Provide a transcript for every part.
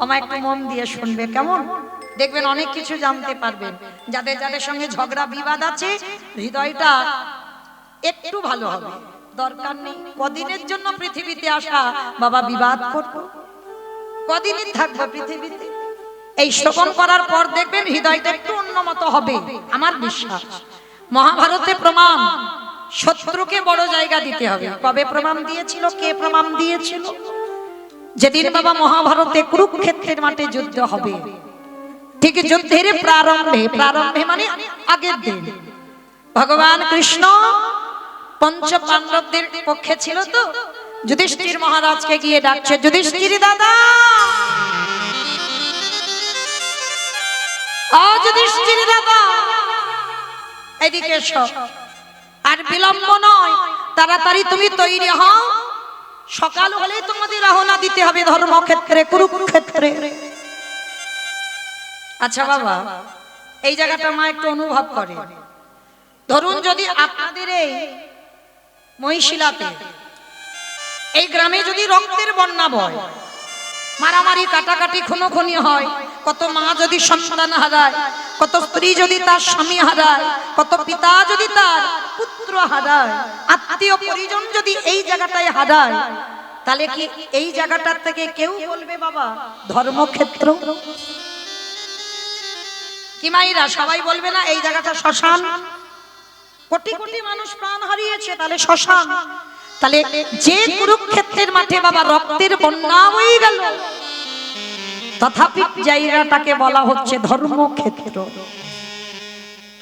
আমার একটু মন দিয়ে শুনবে কেমন, দেখবেন অনেক কিছু জানতে পারবেন। যাদের যাদের সঙ্গে ঝগড়া বিবাদ আছে হৃদয়টা একটু ভালো হবে। দরকার নেই কদিনের জন্য পৃথিবীতে আসা বাবা, বিবাদ করবো, কদিনই থাকবো পৃথিবীতে। এই শ্রবণ করার পর দেখবেন হৃদয়টা একটু অন্যমত হবে, আমার বিশ্বাস। মহাভারতে প্রমাণ, শত্রুকে বড় জায়গা দিতে হবে। কবে প্রমাণ দিয়েছিল, কে প্রমাণ দিয়েছিল? যেদিন বাবা মহাভারতে কুরুক্ষেত্রের মাঠে যুদ্ধ হবে, ঠিক যুদ্ধের প্রারম্ভে, প্রারম্ভে মানে আগের দিন ভগবান কৃষ্ণ পঞ্চ পাণ্ডবদের পক্ষে ছিল তো, যুধিষ্ঠির মহারাজকে গিয়ে ডাকছে, যুধিষ্ঠির দাদা, যুধিষ্ঠির দাদা এদিকে এসো, আর বিলম্ব নয়, তাড়াতাড়ি তুমি তৈরি হও, সকাল হলেই তোমাদের রওনা দিতে হবে ধর্মক্ষেত্রে, কুরুক্ষেত্রে। আচ্ছা বাবা, এই জায়গাটা মা একটু অনুভব করে। ধরুন যদি আপনাদের এই মহিশিলাতে, এই গ্রামে যদি রক্তের বন্যা বয়, মারামারি কাটাকাটি খুনোখুনি হয়, কত মা যদি সন্তান হারায়, কত স্ত্রী যদি তার স্বামী হারায়, কত পিতা যদি তার পুত্র হারায়, আত্মীয় পরিজন যদি এই জায়গাটায় হারায়, তাহলে কি এই জায়গাটার থেকে কেউ বলবে বাবা ধর্মক্ষেত্র? কি মাইরা সবাই বলবে না এই জায়গাটা শ্মশান? কোটি কোটি মানুষ প্রাণ হারিয়েছে, তাহলে শ্মশান। তাহলে যে কুরুক্ষেত্রের মাঠে বাবা রক্তের বন্যা হয়ে গেল, তথাপি জায়গাটাকে বলা হচ্ছে ধর্মক্ষেত্র।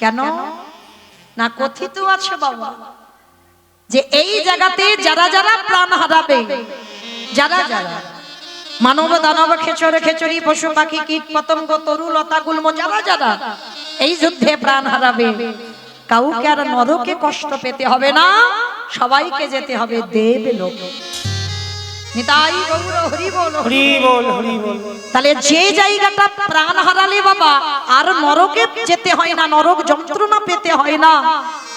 কেন না, কথিত আছে বাবা যে এই জায়গাতে যারা যারা প্রাণ হারাবে, যারা যারা মানব দানব খেচরে খেচরি পশু পাখি কীট পতঙ্গ তরু লতা গুল্ম যারা যারা এই যুদ্ধে প্রাণ হারাবে, কাউকে আর নরকে কষ্ট পেতে হবে না, সবাইকে যেতে হবে দেবলোকে। নিতাই গৌর হরি বল, হরি বল, হরি বল। তাহলে যে জায়গাটা প্রাণ হারালে বাবা আর নরকে যেতে হয় না, নরক যন্ত্রণা পেতে হয় না,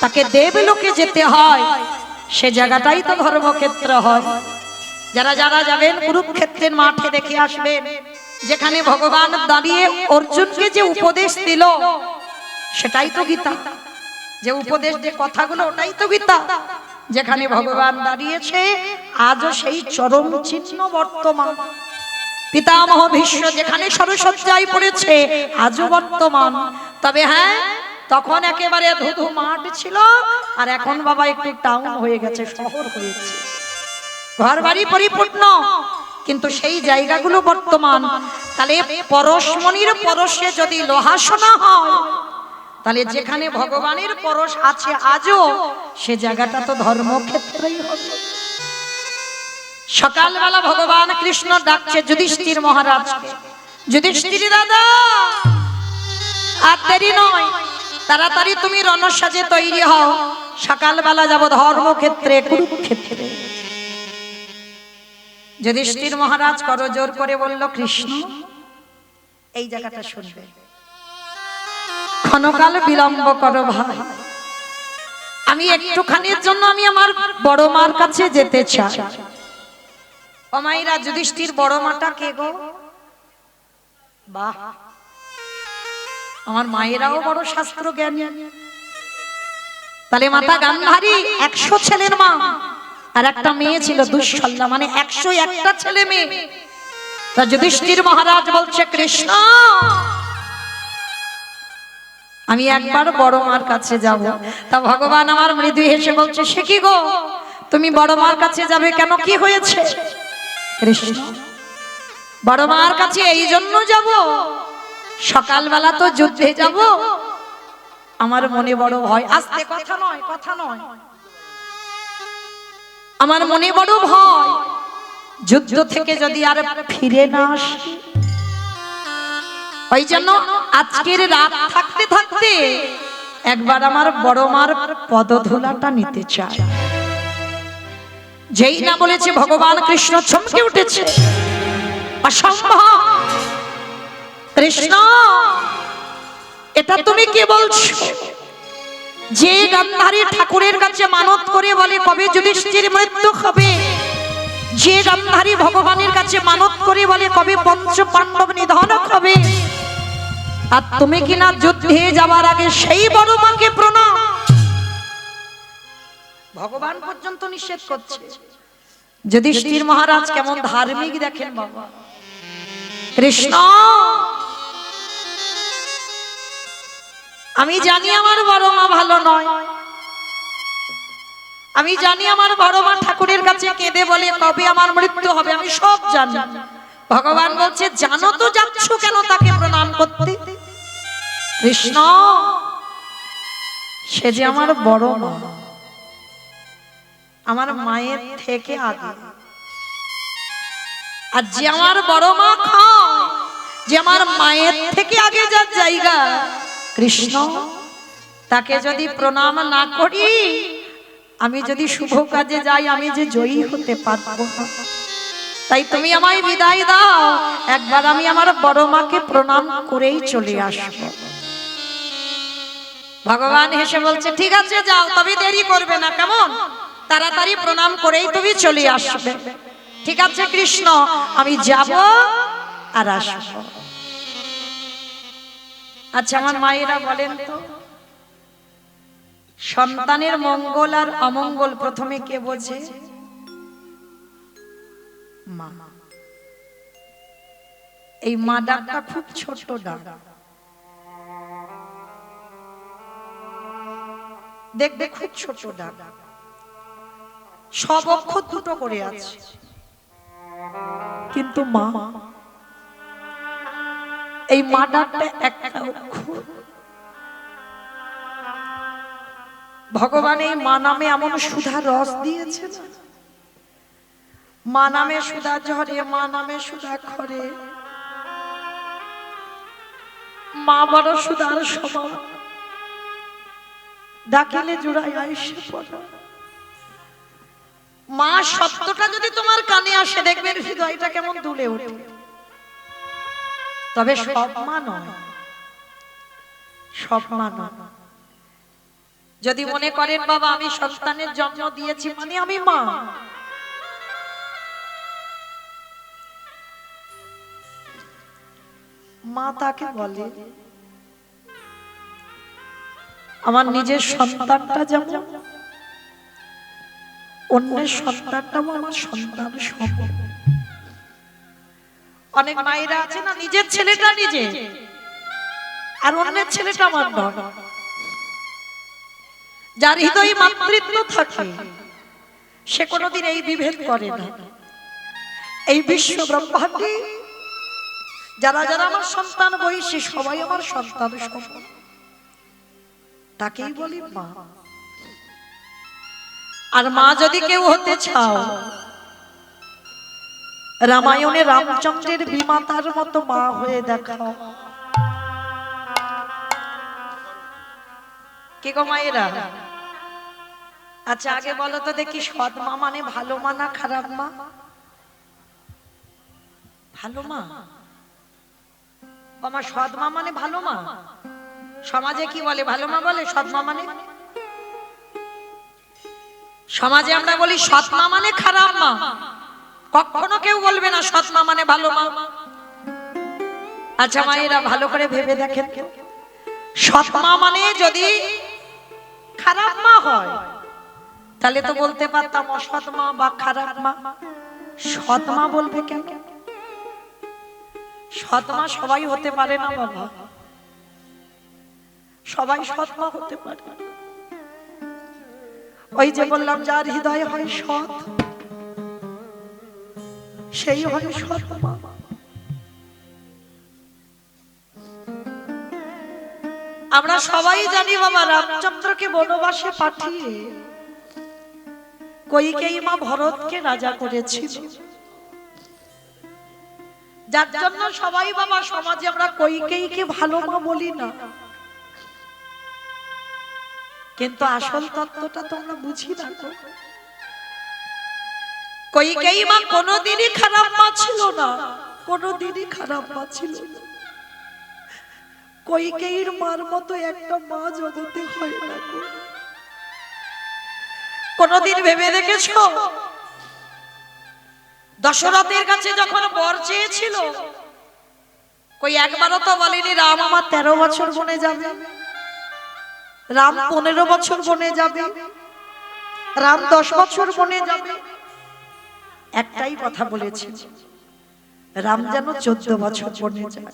তাকে দেবলোকে যেতে হয়, সে জায়গাটাই তো ধর্মক্ষেত্র হয়। যারা যারা যাবেন কুরুক্ষেত্রের মাঠে দেখে আসবেন, যেখানে ভগবান দাঁড়িয়ে অর্জুনকে যে উপদেশ দিল, সেটাই তো গীতা। যে উপদেশ, যে কথাগুলো, ওটাই তো গীতা। যেখানে ভগবান দাঁড়িয়েছে আজও সেই চরম চিহ্ন বর্তমান। পিতামহ ভীষ্ম যেখানে সরসজ্জায় পড়েছে আজও বর্তমান। তবে হ্যাঁ, তখন একেবারে ধুধু মাঠ ছিল, আর এখন বাবা একটু টাউন হয়ে গেছে, শহর হয়েছে, ঘর বাড়ি পরিপূর্ণ, কিন্তু সেই জায়গাগুলো বর্তমান। তাহলে পরশমণির পরশে যদি লোহা সোনা হয়, তাহলে যেখানে ভগবানের পরশ আছে আজও, সে জায়গাটা তো ধর্মক্ষেত্রই হবে। সকালবেলা ভগবান কৃষ্ণ ডাকছে যুধিষ্ঠির মহারাজকে, যুধিষ্ঠির দাদা আর দেরি নয়, তাড়াতাড়ি তুমি রণসাজে তৈরি হও, সকালবেলা যাব ধর্মক্ষেত্রে, কুরুক্ষেত্রে। যুধিষ্ঠির মহারাজ করজোর করে বলল, কৃষ্ণ এই জায়গাটা শুনবে, ক্ষণকাল বিলম্ব করো ভাই, আমি একটুখানির জন্য আমি আমার বড় মার কাছে যেতে চাই। ও মাইরা, যুধিষ্ঠির বড় মাটা কে গো? বাহ, আমার মায়েরাও বড় শাস্ত্র জ্ঞানী। তাহলে মাতা গান্ধারী 100 ছেলের মা, আর একটা মেয়ে ছিল দুঃশলা, মানে 101টা ছেলে মেয়ে। তা যুধিষ্ঠির মহারাজ বলছে, কৃষ্ণ আমি একবার বড় মার কাছে যাব। তা ভগবান আমার মৃদু হেসে বলছে, সে কি গো, তুমি বড় মার কাছে যাবে কেন, কি হয়েছে? কৃষ্ণ, বড় মার কাছে এই জন্য যাব, সকালবেলা তো যুদ্ধে যাব, আমার মনে বড় ভয়। আস্তে, কথা নয়, কথা নয়, আমার মনে বড় ভয়, যুদ্ধ থেকে যদি আর ফিরে না আসি। ওই জন্য আজকের রাত থাকতে থাকতে একবার আমার বড় মার পদধূলাটা নিতে চাই। যেই না বলেছে ভগবান কৃষ্ণ চমকে উঠেছে, অসম্ভব, কৃষ্ণ এটা তুমি কি বলছো? যে গান্ধারী ঠাকুরের কাছে মানত করে বলে কবে যুধিষ্ঠির মৃত্যু হবে, যে গান্ধারী ভগবানের কাছে মানত করে বলে কবে পঞ্চ পাণ্ডব নিধন হবে, আর তুমি কিনা যুদ্ধে যাবার আগে সেই বড় মাকে প্রণাম। ভগবান পর্যন্ত নিষেধ করছে। যুধিষ্ঠির মহারাজ কেমন ধার্মিক দেখেন বাবা। কৃষ্ণ, আমি জানি আমার বড় মা ভালো নয়, আমি জানি আমার বড় মা ঠাকুরের কাছে কেঁদে বলে কবে আমার মৃত্যু হবে, আমি সব জানি। ভগবান বলছে জানো তো যাচ্ছ কেন তাকে প্রণাম করতে? কৃষ্ণ, সে যে আমার বড় মা, আমার মায়ের থেকে আগে। আর যে আমার বড় মা খায়, যে আমার মায়ের থেকে আগে যার জায়গা, কৃষ্ণ, তাকে যদি প্রণাম না করি, আমি যদি শুভ কাজে যাই, আমি যে জয়ী হতে পারবো না। তাই তুমি আমায় বিদায় দাও, একবার আমি আমার বড় মাকে প্রণাম করেই চলে আসব। ভগবান হেসে বলছে ঠিক আছে যাও, তবে দেরি করবে না, কেমন তাড়াতাড়ি প্রণাম করেই তুমি চলে আসবে। ঠিক আছে কৃষ্ণ, আমি যাব আর আসব। আচ্ছা আমার মায়েরা বলেন তো, সন্তানের মঙ্গল আর অমঙ্গল প্রথমে কে বোঝে? মা। এই মা ডাকটা খুব ছোট ডাক, দেখবে খুব ছোট ডাক, সব অক্ষর দুটো করে আছে, কিন্তু মা, এই মা ডাকটা একটা অক্ষর। ভগবান এই মা নামে এমন সুধা রস দিয়েছে, মা নামে সুধা ঝরে, মা নামে সুধা খরে, মা বড় সুধার সমান, ডাকিলে জুড়াই আইসে পড়া। মা শব্দটা যদি তোমার কানে আসে, দেখবেন হৃদয়টা কেমন দুলে ওঠে। তবে সব মা নয়, সব মা নয়। যদি মনে করেন বাবা আমি সন্তানের জন্ম দিয়েছি মানে আমি মা, মা তাকে বলে আমার নিজের সন্তানটা যেমন, অন্যের সন্তানটাও আমার সন্তান সম। অনেক মায়েরা আছে না, নিজের ছেলেটা নিজে আর অন্যের ছেলেটা আমার নয়। যার হৃদয়ে মাতৃত্ব থাকে সে কোনোদিন এই বিভেদ করে না। এই বিশ্ব ব্রহ্মাণ্ডে যারা যারা আমার সন্তান বয়সী সবাই আমার সন্তান সমান, তাকেই বলি মা। আর মা যদি কেউ হতে চাও, রামায়ণে রামচন্দ্রের বিমাতার মতো মা হয়ে দেখাও। কে গো মায়েরা? আচ্ছা আগে বলো তো দেখি, সৎ মা মানে ভালো মা না খারাপ মা? ভালো মা। আমার সৎ মা মানে ভালো মা। সমাজে কি বলে? ভালো মা বলে। সৎ মা মানে, সমাজে আমরা বলি সৎ মা মানে খারাপ মা, কখনো কেউ বলবে না সৎ মা মানে ভালো মা। আচ্ছা মায়েরা ভালো করে ভেবে দেখেন, সৎ মা মানে যদি খারাপ মা হয় তাহলে তো বলতে পারতাম অসৎ মা বা খারাপ মা। সৎ মা বলবে কেন? সৎ মা সবাই হতে পারে না বাবা, সবাই সৎ মা হতে পারে। ওই যে বললাম যার হৃদয় হয় সৎ, সেই হয় সৎ মা। আমরা সবাই জানি বাবা, রামচন্দ্রকে বনবাসে পাঠিয়ে কইকেয়ী মা ভরতকে রাজা করেছিল, যার জন্য সবাই বাবা সমাজে আমরা কইকেয়ীকে ভালো মা বলি না, কিন্তু আসল তত্ত্বটা তোমরা বুঝি না। কইকেয়ী মা কোনোদিনই খারাপ মা ছিল না, কোনোদিনই খারাপ মা ছিল না। কইকেয়ীর মার মতো একটা মা জগতে হয় না। কোনদিন ভেবে দেখেছো দশরথের কাছে যখন বর চেয়েছিল, কই একবারও তো বলেনি রাম আমার 13 বছর বনে যাবে, রাম 15 বছর বনে যাবে, রাম 10 বছর বনে যাবে। একটাই কথা বলেছে, রাম যেন 14 বছর বনে যায়।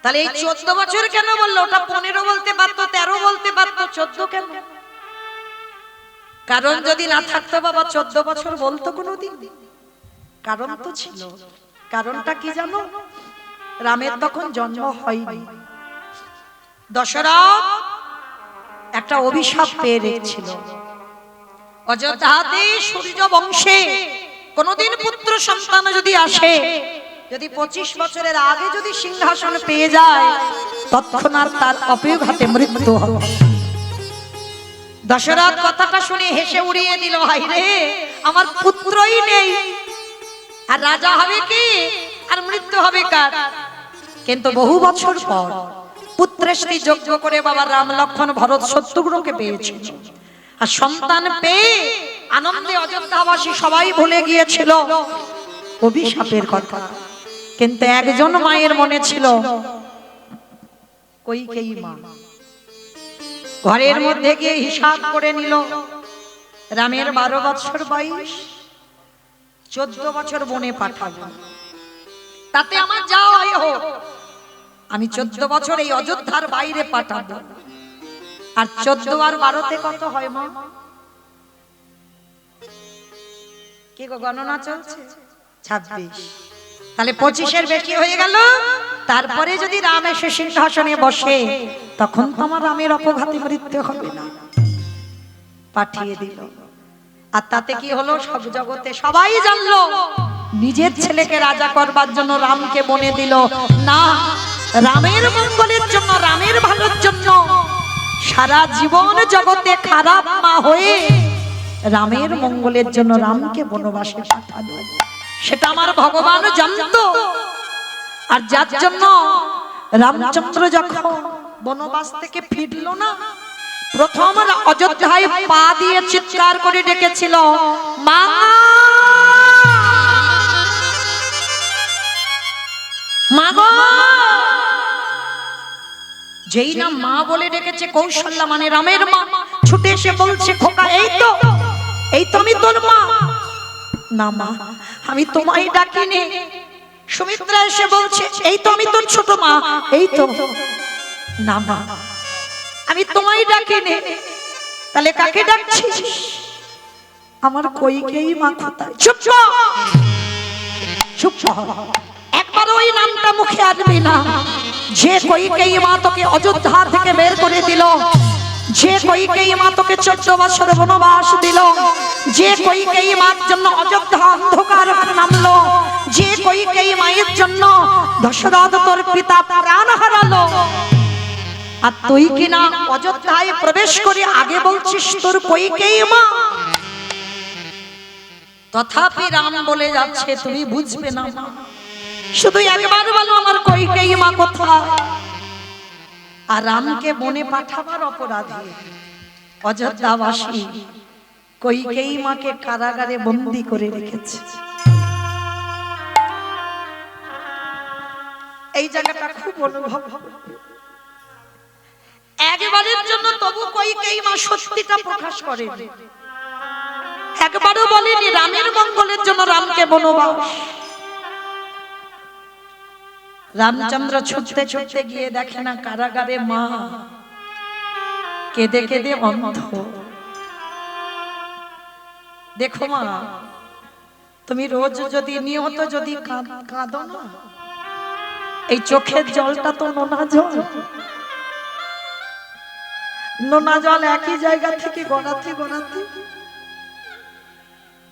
তাহলে এই 14 বছর কেন বললো? ওটা 15 বলতে পারতো, 13 বলতে পারতো, 14 কেন? কারণ যদি না থাকতো বাবা 14 বছর বলতো কোনোদিন? কারণ তো ছিল। কারণটা কি জানো? রামের তখন জন্ম হয়নি। দশরথ একটা অভিশাপ পেয়ে রেখেছিল, অযোধ্যাতে সূর্য বংশে কোনদিন পুত্র সন্তান যদি আসে, যদি 25 বছরের আগে যদি সিংহাসন পেয়ে যায়, তৎক্ষণাৎ তার অপঘাতে মৃত্যু হবে। দশরথ কথাটা শুনে হেসে উড়িয়ে দিল, ভাই রে, আমার পুত্রই নেই, আর রাজা হবে কি, আর মৃত্যু হবে কার? কিন্তু বহু বছর পর পুত্রেশ্বরী যজ্ঞ করে বাবা রাম লক্ষ্মণ ভরত শত্রুঘ্নকে পেয়েছিল, আর সন্তান পেয়ে আনন্দে অযোধ্যাবাসী সবাই ভুলে গিয়েছিল অভিশাপের কথা। কিন্তু একজন মায়ের মনে ছিল, কইকেয়ী মা। ঘরের মধ্যে গিয়ে হিসাব করে নিল, রামের 12 বছর বয়স, 14 বছর বনে পাঠাবো, তাতে আমার যা হয় হোক, আমি 14 বছর এই অযোধ্যার বাইরে পাঠাবো। আর 14 আর 12তে কত হয় মা? কি গো গণনা চলছে? 26। তাহলে 25-এর বেশি হয়ে গেল। তারপরে যদি রাম এসে সিংহাসনে বসে, তখন তো আমার রামের অপঘাতে মৃত্যু হবে না। পাঠিয়ে দিল। আর তাতে কি হলো? সব জগতে সবাই জানলো, নিজের ছেলেকে রাজা করবার জন্য রামকে বনে দিল না, রামের মঙ্গলের জন্য, রামের ভালোর জন্য সারা জীবন জগতে খারাপ মা হয়ে রামের মঙ্গলের জন্য রামকে বনবাসে পাঠালো। সেটা আমার ভগবান জানতো। আর যার জন্য রামচন্দ্র যখন বনবাস থেকে ফিরল না, প্রথম অযোধ্যায় পা দিয়ে চিৎকার করে ডেকেছিল, মা, মা গো। যেই না মা বলে ডেকেছে, কৌশল্যা মানে রামের মা ছুটে এসে বলছে, খোকা এই তো আমি তোর মা। না মা, আমি তোমায় ডাকিনি। সুমিত্রা এসে বলছে, এই তো আমি তোর ছোট মা। এই তো। না মা, আমি তোমায় ডাকিনি। তাহলে কাকে ডাকছিস? আমার কইকেয়ী মা কোথায়? চুপ চুপ, একবার ওই নামটা মুখে আসবি না। যে কইকেয়ী মা তোকে অযোধ্যা থেকে বের করে দিল, যে কইকেয়ী মা তোকে 14 বছর বনবাস দিল, যে কইকেয়ী মার জন্য অযোধ্যা অন্ধকার নামলো, যে কইকেয়ী মায়ের জন্য দশরথ তোর পিতা প্রাণ হারালো, আর তুই কিনা অযোধ্যায় প্রবেশ করে আগে বলছিস তোর কইকেয়ী মা। তথাপি রাম বলে যাচ্ছে, তুমি বুঝবে না মা, শুধু একবার বলো আমার কইকেয়ী মা কোথায়। আর রামকে বনে পাঠাবার অপরাধে অযোধ্যাবাসী কইকেয়ী মাকে কারাগারে বন্দী করে রেখেছে। এই জায়গাটা খুব অনুভব হবে। একবারের জন্য তবু কইকেয়ী মা সত্যিটা প্রকাশ করে, একবারও বলেনি রামের মঙ্গলের জন্য রামকে বনবাস। রামচন্দ্র ছুটতে ছুটতে গিয়ে দেখে না কারাগারে মা কেঁদে কেঁদে অন্ধ। দেখো মা, তুমি রোজ যদি নিয়ত যদি কাঁদো না, এই চোখের জলটা তো নোনা জল, নোনা জল একই জায়গা থেকে গড়াতে গড়াতে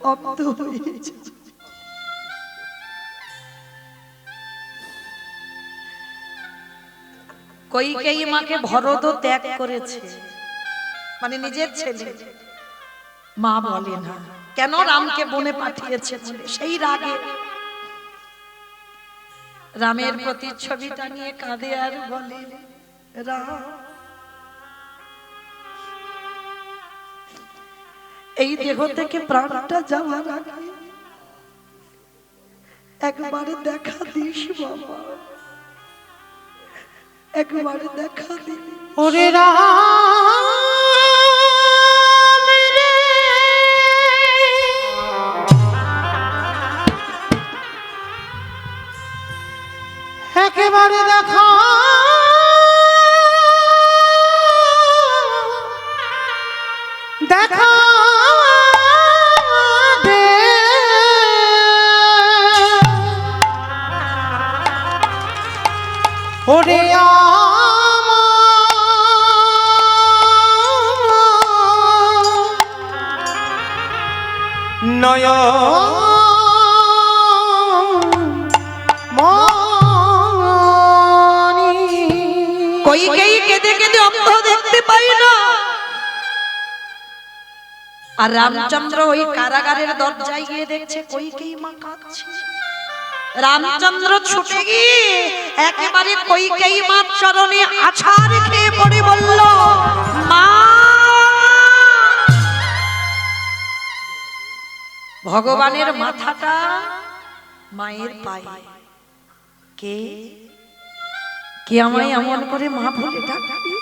অন্ধ হয়েছে। কইকেয়ী মাকে ভরত ত্যাগ করেছে, মানে নিজের ছেলে। মা বলে না কেন রামকে বনে পাঠিয়েছে, সেই রাগে রামের প্রতিচ্ছবিটা নিয়ে কাঁদে আর বলে, রাম এই দেহ থেকে প্রাণটা যাওয়ার আগে একবার দেখা দিস বাবা, একবার দেখা দিস। ওরে রাম রে, একেবারে দেখা দেখা দে, ওরে নয় কইকেই কেঁদে কেঁদে অন্ধ দেখতে পাই না, আর রামচন্দ্র ওই কারাগারের দরজায় গিয়ে দেখছে কইকেই মা কাঁদছে। রামচন্দ্র ছুটে গিয়ে একেবারে কইকেই মার চরণে আছাড় খেয়ে পড়ে বলল, মা। ভগবানের মাথাটা মায়ের পায়ে। কে কে আমায় এমন করে মা বলে ডাকবি?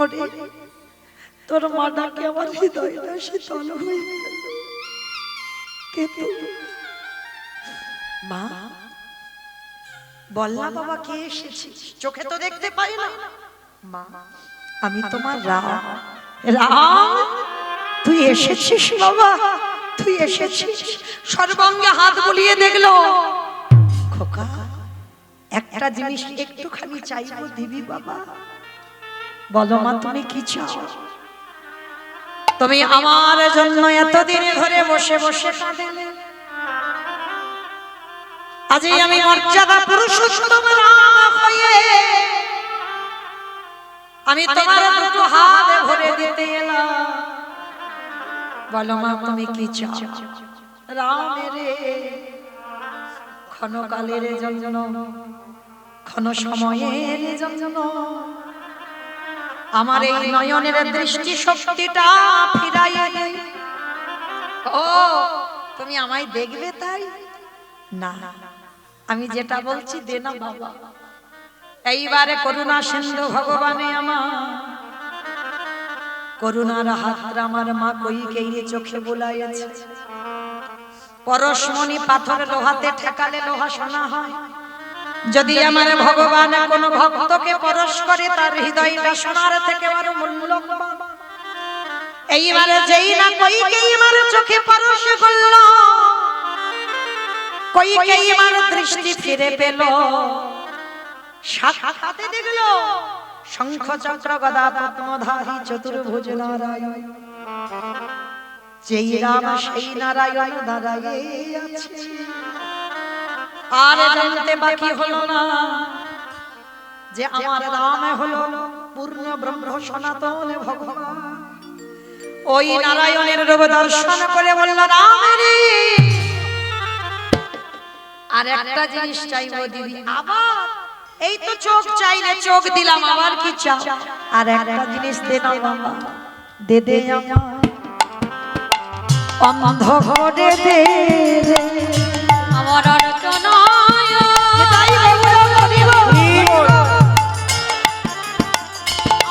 ওরে তোর মা ডাকে আমার হৃদয়টা শীতল হয়ে গেল। কে তুই? মা বল না বাবা, কে এসেছিস? চোখে তো দেখতে পাই না। মা আমি তোমার রাম। রাম তুই এসেছিস বাবা, তুই এসেছিস। সর্বাঙ্গে হাত বুলিয়ে দেখলো। খোকা একটা জিনিস একটুখানি চাইবো, দিবি বাবা? বলো মা তুমি কি চাও? তুমি আমার জন্য এতদিন ধরে বসে বসে কাঁদলে, আজ আমি মর্যাদা পুরুষোত্তম রাম হয়ে আমি তোমার দুটো হাত ভরে দিতে এলাম। বলো মা তুমি কি চাও? রামের ক্ষণকালের জন্য, ক্ষণ সময়ের জন্য আমার এই নয়নের দৃষ্টি শক্তিটা ফিরাইয়া দেয়। ও তুমি আমায় দেখবে তাই না, আমি যেটা বলছি দে না বাবা। এইবারে করুণা সিন্ধু ভগবানে আমার করুণার হাত আমার মা কইকেই চোখে বুলাইয়াছে। পরশমণি পাথর লোহাতে ঠেকালে লোহা সোনা হয়। যদি আমার ভগবান কোন ভক্তকে পরশ করে তার হৃদয়টা সোনার থেকে আরো মূল্যবান। এইবারে যেই না কইকেই আমার চোখে পরশ করল, কইকেই আমার দৃষ্টি ফিরে পেল। সাক্ষাতে দেখলো শঙ্খ চক্র গদা পদ্মধারী চতুর্ভুজ নারায়ণ। যেই রাম সেই নারায়ণ দাঁড়াইয়া আছে। আর জানতে বাকি হলো না যে আমার রাম হলো পূর্ণ ব্রহ্ম সনাতন ভগবান। ওই নারায়ণের রূপ দর্শন করে বলল, রাম রে আর একটা জিনিস চাইবো, দিবি? আবার এই তো চোখ চাইলে চোখ দিলাম, আবার কি চাও? আর একটা জিনিস দে না বাবা, দে দে অন্ধ করে দে আমার অর্চনায়। তাই বলো করিব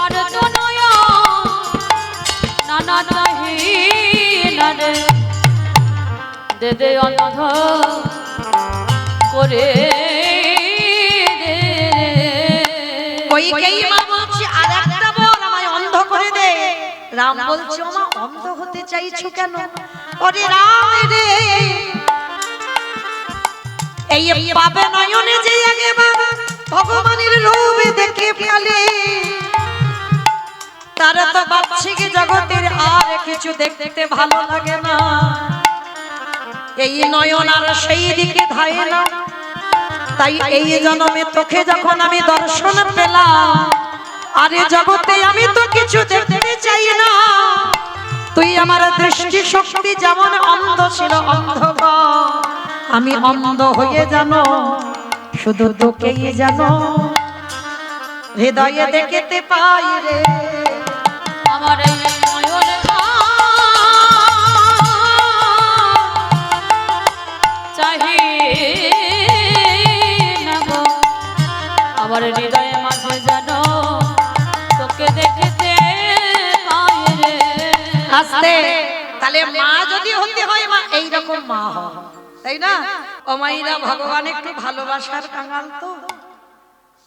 অর্চনায় নানা নাহি নারে দে দে অন্ধ করে দে। কইকেই মা বলছে আর একটা বল, আমায় অন্ধ করে দে। রাম বলছে মা অন্ধ হতে চাইছো কেন? ওরে রাম রে এই পাবে নয়নে যে আগে ভগবানের রূপে দেখে ফেলে, তার তো বাহ্যিক জগতের আর কিছু দেখতে ভালো লাগে না। এই নয়ন আর সেই দিকে ধায় না। তাই এই জন্মে তোকে যখন আমি দর্শন পেলাম, আরে জগতে আমি তো কিছু দেখতে চাই না। তুই আমার দৃষ্টি শক্তি যেমন অন্ধ ছিল অন্ধকার, আমি অন্ধ হয়ে জানো শুধু তোকেই জানো হৃদয়ে দেখতে পাই রে। আমার এই নয়ন চাহি না গো, আমার হৃদয়ে মাঝে যেন তোকে দেখতে পাই রে। আস্তে, তাহলে মা যদি হতে হয় মা এইরকম মা হয়, তাই না? ও মাইরা, ভগবান একটু ভালোবাসার কাঙাল তো।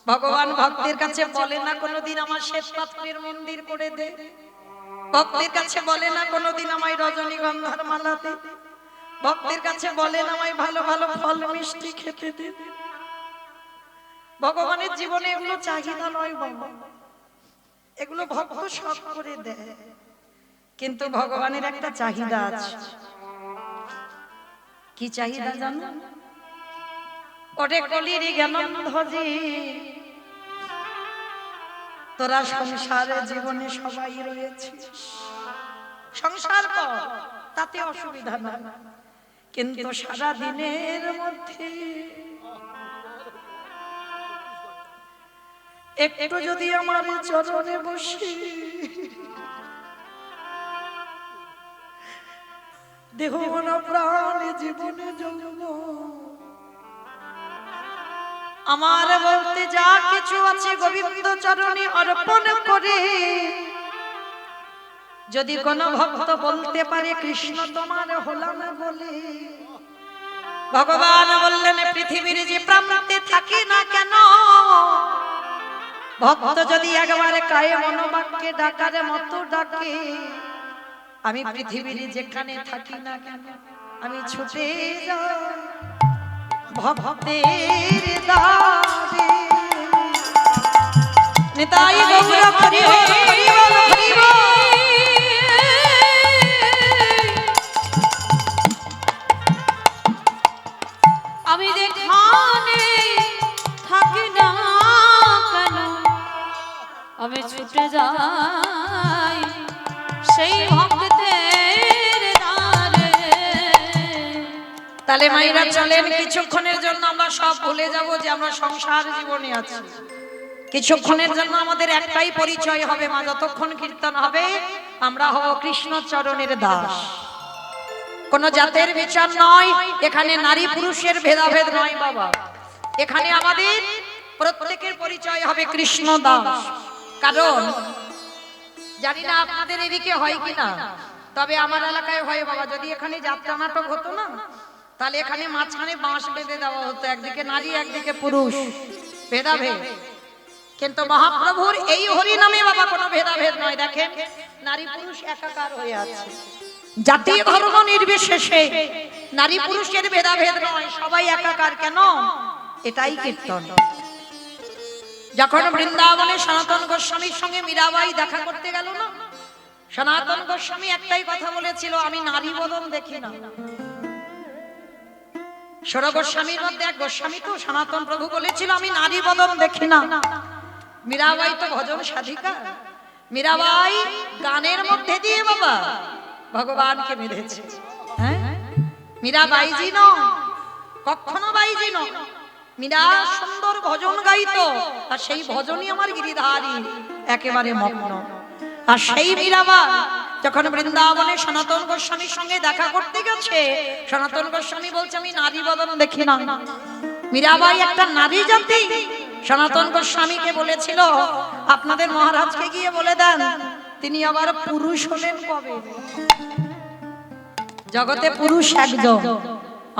ভগবান ভক্তের কাছে বলে না কোনোদিন আমার শ্বেত পাথরের মন্দির করে দে, ভক্তের কাছে বলে না কোনোদিন আমায় রজনীগন্ধার মালা দে, ভক্তের কাছে বলে না আমায় ভালো ভালো ফল মিষ্টি খেতে দে। ভগবানের জীবনে এগুলো চাহিদা নয় বাবা, এগুলো ভক্ত শখ করে দেয়। কিন্তু ভগবানের একটা চাহিদা আছে। কি চাহিদা জানো? ওরে কলির জ্ঞানন্ধজি, তোরা সংসারে জীবনে সবাই রয়েছিস, সংসার কর, তাতে অসুবিধা না, কিন্তু সারা দিনের মধ্যে একটু যদি আমার চরণে বসি, দেহ মন প্রাণ জীবনে জন্ম আমার বলতে যা কিছু আছে গোবিন্দ চরণে অর্পণ করে, যদি কোন ভক্ত বলতে পারে কৃষ্ণ তোমার হলাম বলে, ভগবান বললেন পৃথিবীর যে প্রান্তে থাকি না কেন, ভক্ত যদি একবারে কায়ে মনোবাক্যে ডাকার মতো ডাকে, আমি পৃথিবীর যেখানে থাকি না কেন আমি ছুটে যাই ভক্তের দ্বারে। নিতাই গৌর হরি বল, হরি বল, হরি বল। আমি যেখানে থাকি না কেন আমি ছুটে যাই সেই ভক্তের দ্বারে। তাহলে মাইরা চলেন, কিছুক্ষণের জন্য আমরা সব ভুলে যাব যে আমরা সংসার জীবনে আছি। কিছুক্ষণের জন্য আমাদের একটাই পরিচয় হবে, মা যতক্ষণ কীর্তন হবে আমরা হব কৃষ্ণ চরণের দাস। কোন জাতের বিচার নয়, এখানে নারী পুরুষের ভেদাভেদ নয় বাবা, এখানে আমাদের প্রত্যেকের পরিচয় হবে কৃষ্ণ দাস। কারণ জানি না আপনাদের এদিকে হয় কিনা, তবে আমার এলাকায় হয় বাবা। যদি এখানে যাত্রা নাটক হতো না, তাহলে এখানে মাঝখানে বাঁশ বেঁধে দেওয়া হতো, একদিকে নারী একদিকে পুরুষ, ভেদাভেদ। কিন্তু মহাপ্রভুর এই হরি নামে বাবা কোনো ভেদাভেদ নয়। দেখেন নারী পুরুষ একাকার হয়ে আছে, জাতি ধর্ম নির্বিশেষে নারী পুরুষের ভেদাভেদ নয়, সবাই একাকার। কেন? এটাই কীর্তন। যখন বৃন্দাবনে সনাতন গোস্বামীর সঙ্গে মীরাবাই দেখা করতে গেল না, সনাতন গোস্বামী একটাই কথা বলেছিল, আমি নারী বদন দেখি না। ষোড় গোস্বামীর মধ্যে এক গোস্বামী তো সনাতন প্রভু বলেছিল আমি নারী বদন দেখি না। মীরাবাই তো ভজন সাধিকা, মীরাবাই গানের মধ্যে দিয়ে বাবা ভগবানকে বেঁধেছে। হ্যাঁ, মীরাবাইজি নয়, কখনো বাইজি নয়। মীরা সুন্দর ভজন গাইতো, আর সেই ভজনই আমার গিরিধারী একেবারে মগ্ন। আর সেই মীরাবাই যখন বৃন্দাবনে সনাতন গোস্বামীর সঙ্গে দেখা করতে গেছে, সনাতন গোস্বামী বলছে আমি নারী বদন দেখি না। মীরাবাই একটা নারী জাতি। সনাতন গোস্বামীকে বলেছিল আপনাদের মহারাজকে গিয়ে বলে দেন তিনি আবার পুরুষ হলেন কবে। জগতে পুরুষ একজন,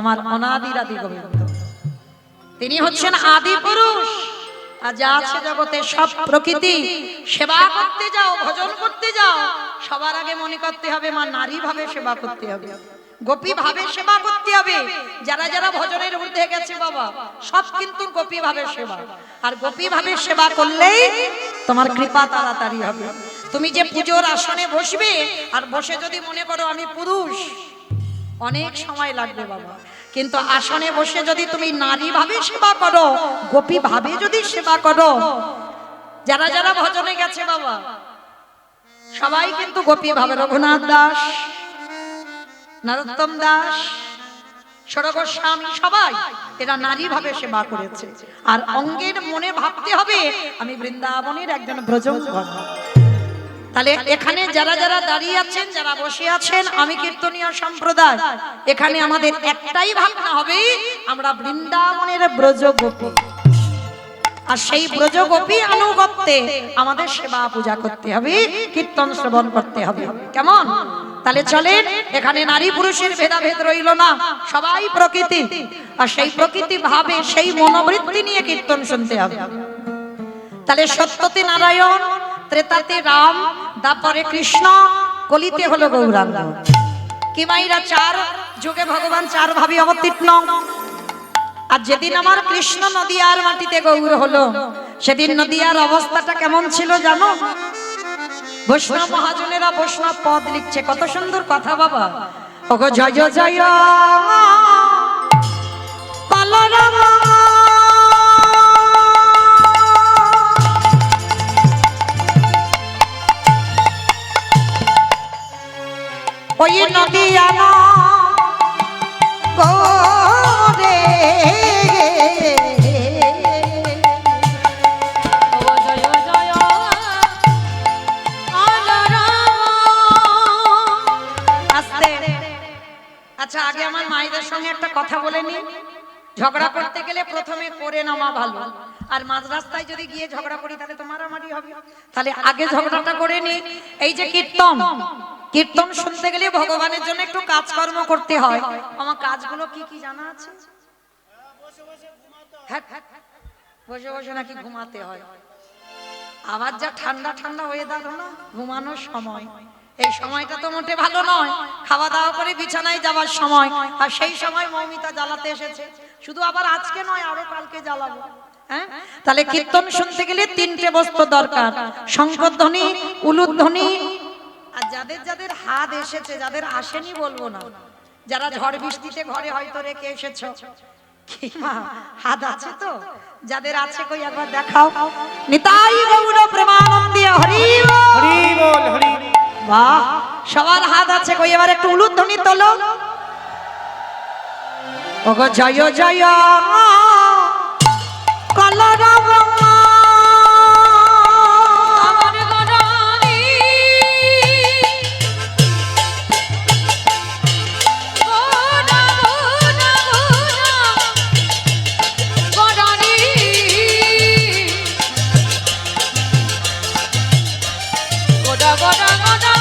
আমার অনাদির আদি গোবিন্দ, তিনি হচ্ছেন আদি পুরুষ। আর যা আছে জগতে সব প্রকৃতি। সেবা করতে যাও, ভজন করতে যাও, সবার আগে মনে করতে হবে মা নারী ভাবে সেবা করতে হবে, গোপী ভাবে সেবা করতে হবে। যারা যারা ভজনের ঊর্ধ্বে গেছে বাবা সব কিন্তু গোপী ভাবে সেবা। আর গোপী ভাবে সেবা করলেই তোমার কৃপা তাড়াতাড়ি হবে। তুমি যে পুজোর আসনে বসবে আর বসে যদি মনে করো আমি পুরুষ, অনেক সময় লাগবে বাবা। কিন্তু আসনে বসে যদি তুমি নারী ভাবে সেবা করো, গোপী ভাবে যদি সেবা করো, যারা যারা ভজনে গেছে বাবা সবাই কিন্তু গোপী ভাবে, রঘুনাথ দাস, নরোত্তম দাস, ষোড় গোস্বামী সবাই এরা নারী ভাবে সেবা করেছে। আর অঙ্গের মনে ভাবতে হবে আমি বৃন্দাবনের একজন ব্রজঙ্গন। তাহলে এখানে যারা যারা দাঁড়িয়ে আছেন, যারা বসে আছেন, আমি কীর্তনীয় সম্প্রদায়, এখানে আমাদের একটাই ভাবনা হবে, আমরা বৃন্দাবনের ব্রজগোপী, আর সেই ব্রজগোপী আনুগত্যে আমাদের সেবা পূজা করতে হবে, কীর্তন শ্রবণ করতে হবে। কেমন? তাহলে চলেন, এখানে নারী পুরুষের ভেদাভেদ রইল না, সবাই প্রকৃতি, আর সেই প্রকৃতি ভাবে সেই মনোবৃত্তি নিয়ে কীর্তন শুনতে হবে। তাহলে সত্যতে নারায়ণ, ত্রেতাতে রাম, তারপরে কৃষ্ণ, কলিতে হলো গৌরাঙ্গ। কি মাইরা চার যুগে ভগবান চার ভাবে অবতীর্ণ। আর যেদিন আমার কৃষ্ণ নদিয়ার মাটিতে গৌর হলো, সেদিন নদিয়ার অবস্থাটা কেমন ছিল জানো? বৈষ্ণব মহাজনেরা বৈষ্ণব পদ লিখছে, কত সুন্দর কথা বাবা। ওগো জয় জয় বলরাম, ওই নদিয়া গোরে ও জয় জয় আস্তে। আচ্ছা, আগে আমার মায়েদের সঙ্গে একটা কথা বলে নি। ঝগড়া করতে গেলে প্রথমে করে নামা ভালো, আর মাঝ রাস্তায় যদি গিয়ে ঝগড়া করি তাহলে তো মারামারি হবে। তাহলে আগে ঝগড়াটা করে নি। এই যে কীর্তন, কীর্তন শুনতে গেলে ভগবানের জন্য একটু কাজকর্ম করতে হয়। আমার কাজগুলো কি কি জানা আছে? হ্যাঁ, বসে বসে নাকি ঘুমাতে হয়। আবার যা ঠান্ডা ঠান্ডা ওয়েদার হলো, ঘুমানোর সময়, এই সময়টা তো মোটে ভালো নয়। খাওয়া দাওয়া করে বিছানায় যাওয়ার সময়, আর সেই সময় মৌমিতা জ্বালাতে এসেছে। শুধু আবার আজকে নয়, আরো কালকে জ্বালাবো। হ্যাঁ, তাহলে কীর্তন শুনতে গেলে তিনটে বস্তু দরকার, শঙ্খধ্বনি, উলুধ্বনি, আর যাদের যাদের হাত এসেছে, যাদের আসেনি বলবো না, যারা ঝড় বৃষ্টিতে ঘরে হয়তো রেখে এসেছো, কি মা হাত আছে তো? যাদের আছে কই একবার দেখাও। নিতাই গৌর প্রেমানন্দে হরি বল, হরি বল, হরি। বাহ, সবার হাত আছে কই, এবার একটু উলুধ্বনি তোলো। ওগো জয় জয় কলরব আমার গরানি গোনা গোনা গোনা গরানি গোনা গোনা গোনা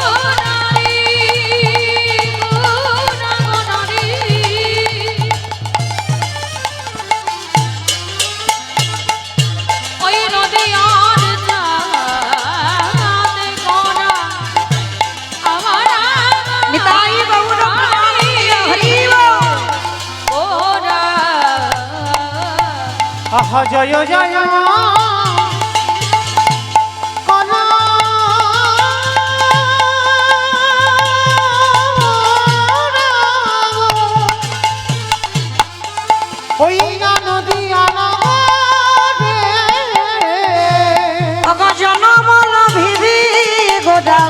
গরানি গোনা গরানি ওই নদিয়ার চাঁদে গোনা আমার নিতাই গৌর প্রেমানন্দে হরি বল। গোনা আহা জয় জয় কলা ওই না নদিয়া রে ওগো জনমন ভিবি গোদা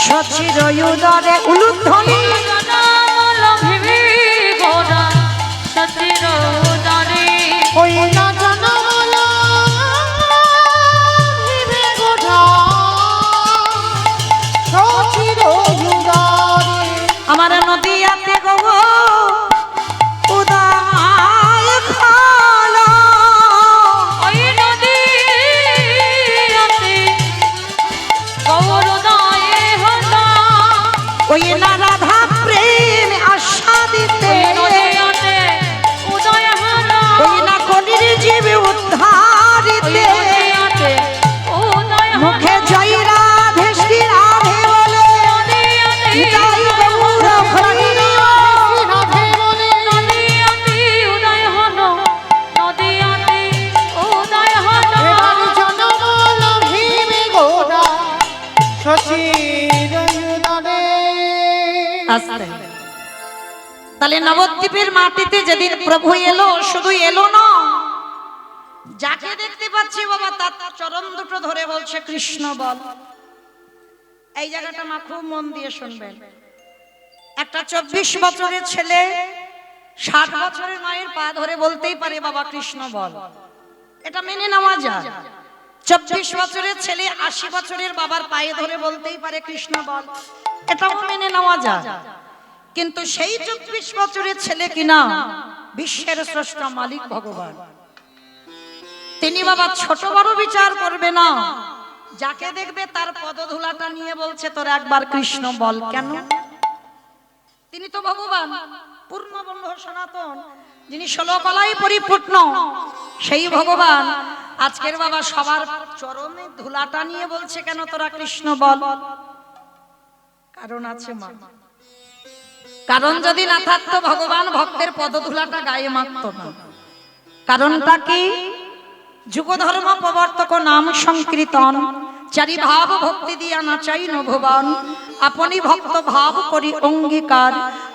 সচির উদরে উলুধ্বনি। ওই না জনমল ভিবে গোধা সচির উদরে। আমার নদিয়াতে গো উদয় খালা, ওই না রাধা প্রেম আস্বাদিতে, ওই না কলির জীব উদ্ধারিতে, মুখে জয় রাধে শ্রী রাধে বলে, নিতাই গৌর হরি বল। রাধে বলে এবার জনমল ভিবে গোধা সচির উদরে। আস্তে। তাহলে নবদ্বীপের মাটিতে যেদিন প্রভু এলো, শুধু এলো না, যাকে দেখতে পাচ্ছি বাবা তার চরণ দুটো ধরে বলছে কৃষ্ণ বল। এই জায়গাটা মা খুব মন দিয়ে শুনবেন। একটা 24 বছরের ছেলে 60 বছরের মায়ের পা ধরে বলতেই পারে বাবা কৃষ্ণ বল, এটা মেনে নেওয়া যায়। 24 বছরের ছেলে 80 বছরের বাবার পায়ে ধরে বলতেই পারে কৃষ্ণ বল, এটাও মেনে নেওয়া যায়। কিন্তু সেই 24 বছরের ছেলে কিনা বিশ্বের স্রষ্টা মালিক ভগবান, তিনি বাবা ছোট বড় বিচার করবে না, যাকে দেখবে তার পদধূলাটা নিয়ে বলছে তোর একবার কৃষ্ণ বল। কেন? তিনি তো ভগবান, পূর্ণবন্ধ সনাতন, যিনি 16 কলায় পরিপূর্ণ, সেই ভগবান আজকের বাবা সবার চরণে ধুলাটা নিয়ে বলছে কেন তোরা কৃষ্ণ বল? কারণ আছে মা। কারণ যদি না থাকতো ভগবান ভক্তের পদধূলাটা গায়ে মাখত না। কারণটা কি? যুগ ধর্ম প্রবর্তক নাম সংকীর্তন, চারি ভাব ভক্তি দিয়া নাচাই নভবান, আপনি ভক্ত ভাব করি অঙ্গীকার,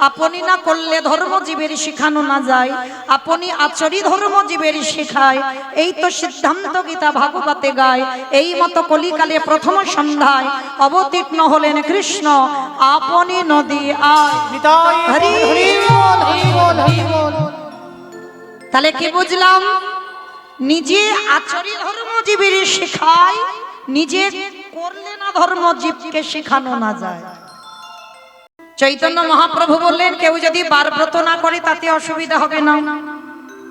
আপনি না করলে ধর্ম জীবের শিখানো না যায়, আপনি আচরি ধর্ম জীবের শিখায়, এই তো সিদ্ধান্ত গীতা ভাগবতে গায়। এই মতো কলিকালে প্রথম সন্ধ্যায় অবতীর্ণ হলেন কৃষ্ণ, আপনি নদী আয়। নিতাই হরি হরি বল, হরি বল, হরি বল। তাহলে কি বুঝলাম? নিজে আচরি ধর্ম জীবের শিখায়, নিজে করলে না ধর্ম জীবকে শেখানো না যায়। চৈতন্য মহাপ্রভু বললেন কেউ যদি বার ব্রত না করে তাতে অসুবিধা হবে না,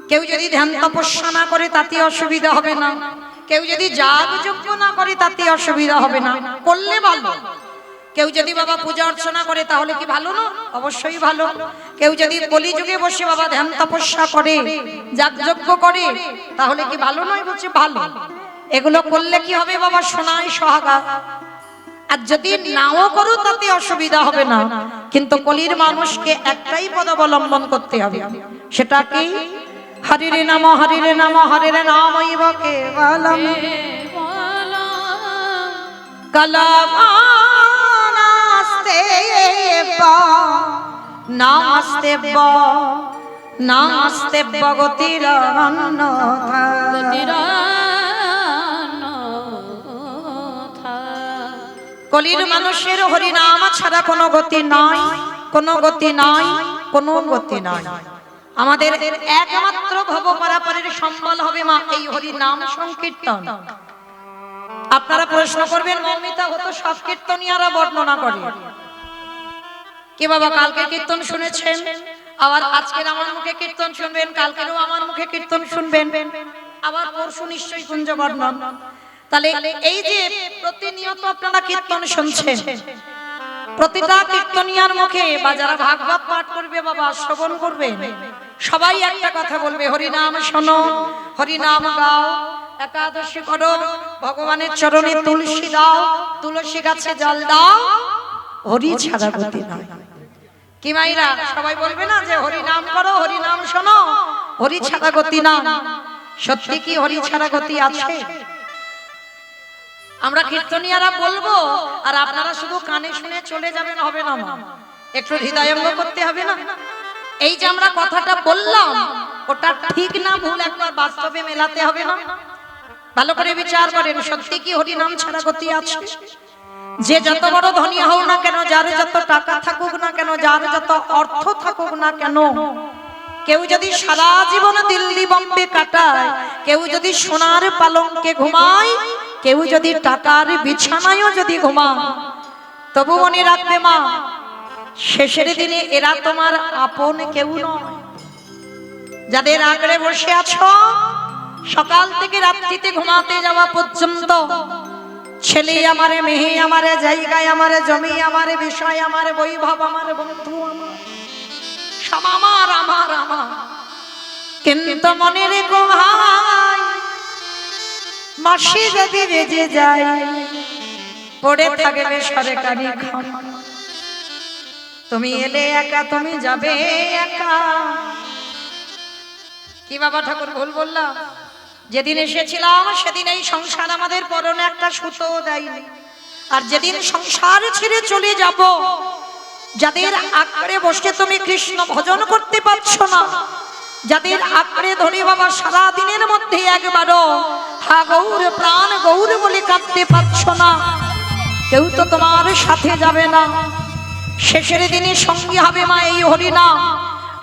কেউ যদি ধ্যান তপস্যা না করে তাতে অসুবিধা হবে না, কেউ যদি যাগ যজ্ঞ না করে তাতে অসুবিধা হবে না, করলে ভালো। কেউ যদি বাবা পূজা অর্চনা করে তাহলে কি ভালো না? অবশ্যই ভালো। কেউ যদি কলিযুগে বসে বাবা ধ্যান তপস্যা করে, যাগ যজ্ঞ করে, তাহলে কি ভালো নয়? বলছে ভালো। এগুলো করলে কি হবে বাবা? সোনায় সোহাগা। আর যদি নাও করো তাতে অসুবিধা হবে না, কিন্তু কলির মানুষকে একটাই পদ অবলম্বন করতে হবে, সেটা কি? হরিরে নাম, হরিরে নাম, হরিরে নামৈব কেবলম কলমানাস্তে নাস্তে নাস্তে ভগতির অন্যথা। কলির মানুষের হরিনাম ছাড়া কোনো গতি নাই, কোনো গতি নাই, কোনো গতি নাই। আমাদের একমাত্র ভব পারাপারের সম্বল হবে মা এই হরিনাম সংকীর্তন। আপনারা প্রশ্ন করবেন মৌমিতা হতো সব কীর্তনিয়ারা বর্ণনা করে কি বাবা? কালকে কীর্তন শুনেছেন, আবার আজকের আমার মুখে কীর্তন শুনবেন, কালকেরও আমার মুখে কীর্তন শুনবেন, আবার পরশু নিশ্চয়ই কুঞ্জ বর্ণন। তাহলে এই যে প্রতিনিয়ত আপনারা কীর্তন শুনছেন, প্রতিটা কীর্তনিয়ার মুখে বা যারা ভাগবত পাঠ করবে বাবা শ্রবণ করবেন, সবাই একটা কথা বলবে, হরিনাম শোনো, হরিনাম গাও, একাদশী করো, ভগবানের চরণে তুলসী দাও, তুলসী গাছে জল দাও, হরি ছাড়া গতি নয়। কি মাইরা সবাই বলবে না যে হরিনাম করো, হরিনাম শোনো, হরি ছাড়া গতি না? সত্যি কি হরি ছাড়া গতি আছে? আমরা কীর্তনিয়ারা বলবো আর আপনারা শুধু কানে শুনে চলে যাবেন, হবে না মা? একটু হৃদয়ঙ্গ করতে হবে না? এই যে আমরা কথাটা বললাম ওটা ঠিক না ভুল একবার বাস্তবে মেলাতে হবে না? ভালো করে বিচার করেন, সত্যি কি হরি নাম ছাড়া গতি আছে? যে যত বড় ধনী হও না কেন, যার যত টাকা থাকুক না কেন, যার যত অর্থ থাকুক না কেন, কেউ যদি সারা জীবন দিল্লি বম্বে কাটায়, কেউ যদি সোনার পালঙ্কে ঘুমায়, কেউ যদি টাকার বিছানায়ও যদি ঘুমায়, তবু মনে রাখবে মা শেষের দিনে এরা তোমার আপন কেউ নয়। যাদের আঁকড়ে বসে আছো সকাল থেকে রাত্রিতে ঘুমাতে যাওয়া পর্যন্ত, ছেলে আমারে, মেয়ে আমারে, জায়গায় আমারে, জমি আমারে, বিষয় আমারে, বৈভব আমার, বন্ধু আমার, সব আমার আমার আমার, কিন্তু মনে রেখো ভাই মাসি যদি বেজে যায় পড়ে থাকবে সরকারি খানা। তুমি এলে একা, তুমি যাবে একা। কি বাবা ঠাকুর ভুল বললাম? যেদিন এসেছিলাম সেদিন এই সংসার আমাদের পরনে একটা সুতো দেয়নি, আর যেদিন সংসার ছেড়ে চলে যাব, যাদের আঁকড়ে বসে তুমি কৃষ্ণ ভজন করতে পারছো না, যাদের আঁকড়ে ধরে বাবা সারা দিনের মধ্যে একবারও হা গৌর প্রাণ গৌর বলে কাঁদতে পারছো না, কেউ তো তোমার সাথে যাবে না। শেষের দিনে সঙ্গী হবে মা এই হরিনাম,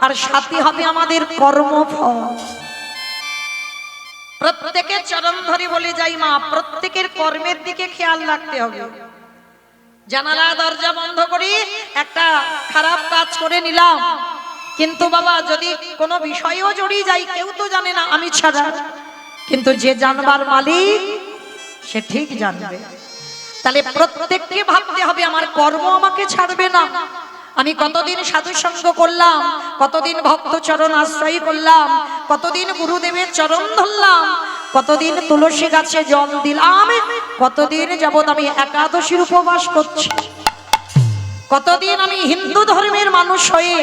আর সাথী হবে আমাদের কর্মফল। প্রত্যেকের চরণ ধরে বলে যাই মা, প্রত্যেকের কর্মের দিকে খেয়াল রাখতে হবে। জানালা দরজা বন্ধ করি একটা খারাপ কাজ করে নিলাম, কিন্তু বাবা যদি কোনো বিষয়েও জড়িয়ে যাই কেউ তো জানে না আমি ছাড়া, কিন্তু যে জানবার মালিক সে ঠিক জানবে। তাহলে প্রত্যেককে ভাবতে হবে আমার কর্ম আমাকে ছাড়বে না। আমি কতদিন সাধু সঙ্গ করলাম, কতদিন ভক্ত চরণ আশ্রয় করলাম, কতদিন গুরুদেবের চরণ ধরলাম, কতদিন তুলসী গাছে জল দিলাম, কতদিন যাবত আমি একাদশীর উপবাস করছি, কতদিন আমি হিন্দু ধর্মের মানুষ হয়ে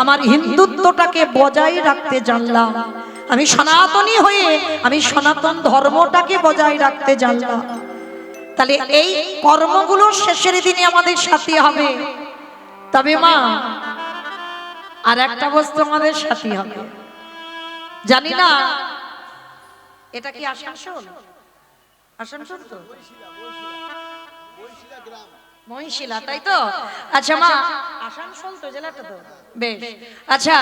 আমার হিন্দুত্বটাকে বজায় রাখতে জানলাম, আমি সনাতনী হয়ে আমি সনাতন ধর্মটাকে বজায় রাখতে জানলাম। তাহলে এই কর্মগুলো শেষের দিনে আমাদের সাথী হবে। তবে মা আর একটা বস্তু আমাদের সাথী হবে, জানি না এটা কি আসানসোল? আসানসোল তো মহিশিলা, তাই তো? আচ্ছা মা, আসানসোল তো জেলাটা তো বেশ। আচ্ছা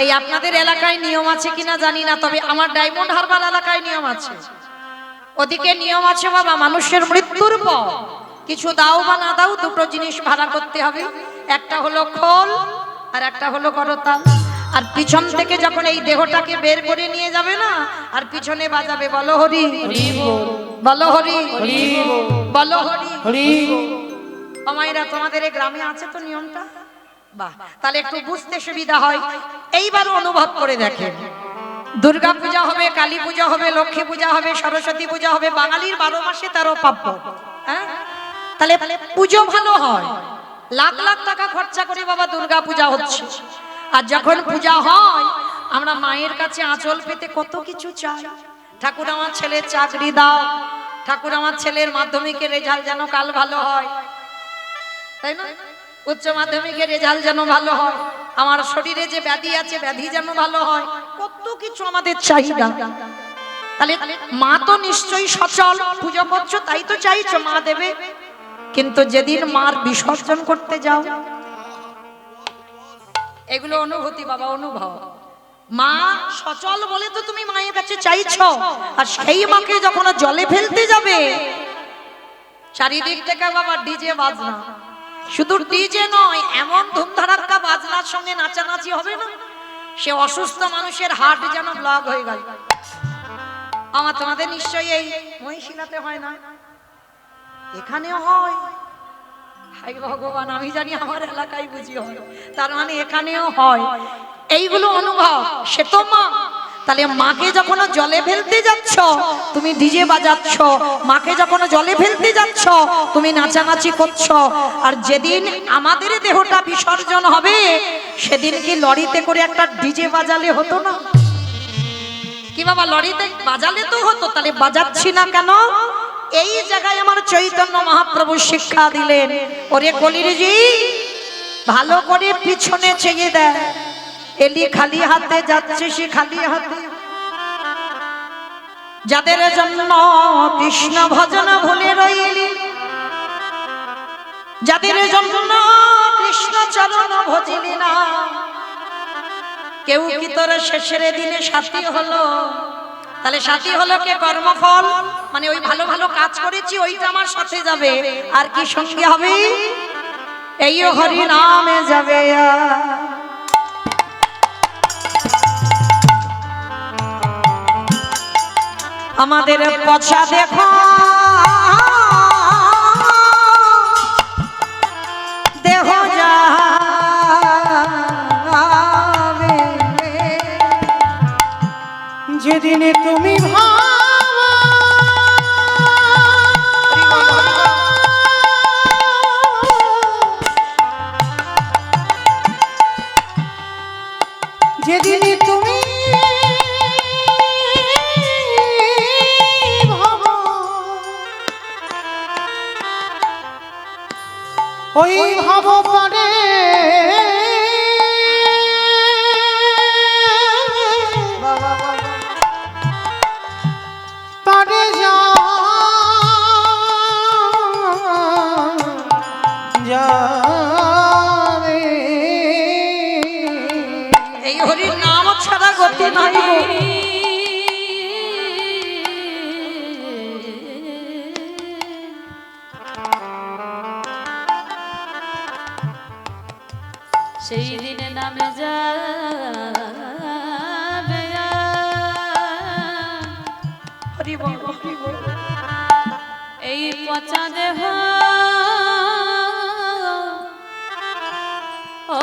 এই আপনাদের এলাকায় নিয়ম আছে কিনা জানি না, তবে আমার ডায়মন্ড হারবার এলাকায় নিয়ম আছে। ওদিকে নিয়ম আছে বাবা, মানুষের মৃত্যুর পর কিছু দাও বা না দাও দুটো জিনিস ভাড়া করতে হবে, একটা হলো খোল আর একটা হলো করতাল। আর পিছন থেকে যখন এই দেহটাকে বের করে নিয়ে যাবে না, আর পিছনে বাজাবে বলো হরি বলো হরি বলো হরি। আমায়রা তোমাদের এই গ্রামে আছে তো নিয়মটা? বাহ, তাহলে একটু বুঝতে সুবিধা হয়। এইবার অনুভব করে দেখেন, দুর্গা পূজা হবে, কালী পূজা হবে, লক্ষ্মী পূজা হবে, সরস্বতী পূজা হবে, বাঙালির 12 মাসে 13 পার্ব। হ্যাঁ, তাহলে পুজো ভালো হয়, লাখ লাখ টাকা খরচা করে বাবা দুর্গা পূজা হচ্ছে। আর যখন পূজা হয় আমরা মায়ের কাছে আঁচল পেতে কত কিছু চাই, ঠাকুর আমার ছেলের চাকরি দাও, ঠাকুর আমার ছেলের মাধ্যমিকের রেজাল্ট যেন কাল ভালো হয়, তাই না? উচ্চ মাধ্যমিকের রেজাল্ট যেন ভালো হয়, আমার শরীরে যে ব্যাধি আছে ব্যাধি যেন ভালো হয়, কত কিছু আমাদের চাহিদা। তাহলে মা তো নিশ্চয়ই সচল, পুজো করছো তাই তো চাইছো মা দেবে, কিন্তু যেদিন মার বিসর্জন করতে যাও, এগুলো অনুভূতি বাবা, অনুভব। মা সচল বলে তো তুমি মায়ের কাছে চাইছো, আর সেই মাকে যখন জলে ফেলতে যাবে চারিদিক থেকে বাবা ডিজে বাজনা, শুধু ডিজে নয় এমন ধুমধারাক্কা বাজনার সঙ্গে নাচানাচি হবে না, সে অসুস্থ মানুষের হার্ট যেন ব্লক হয়ে গেল। আমার তোমাদের নিশ্চয়ই এই মহিশিলাতে হয় না, এখানেও হয়। হাই ভগবান, আমি জানি আমার এলাকায় বুঝি হয়, তার মানে এখানেও হয়। এইগুলো অনুভব, সে তো মা। তাহলে মাকে যখন জলে ফেলতে যাচ্ছ তুমি ডিজে বাজাচ্ছ, মাকে যখন জলে ফেলতে যাচ্ছ তুমি নাচানাচি করছো। আর যেদিন আমাদের দেহটা বিসর্জন হবে সেদিন কি লরিতে করে একটা ডিজে বাজালে হতো না? কি বাবা, লরিতে বাজালে তো হতো, তাহলে বাজাচ্ছি না কেন? এই জায়গায় আমার চৈতন্য মহাপ্রভু শিক্ষা দিলেন, ওরে কলিরজি ভালো করে পিছনে চেয়ে দেয়, এলি খালি হাতে যাচ্ছে সে খালি হাতে। যাদের জন্য কৃষ্ণ ভজন ভুলে রইলি, যাদের জন্য কৃষ্ণ চরণ ভজিলি না, কেউ কি তোর শেষের দিনে সাথী হলো? তাহলে সাথী হলো কে? কর্মফল, মানে ওই ভালো ভালো কাজ করেছি ওইটা আমার সাথে যাবে। আর কি সঙ্গে হবে? এই হরি নামে যাবে। আমাদের পছা দেখো দেহ যাবে, যেদিনে তুমি যেদিনে তুমি ওই ভাব পারে প্রাণে যাবে হরি বল হরি বল। এই পচা দেহ ও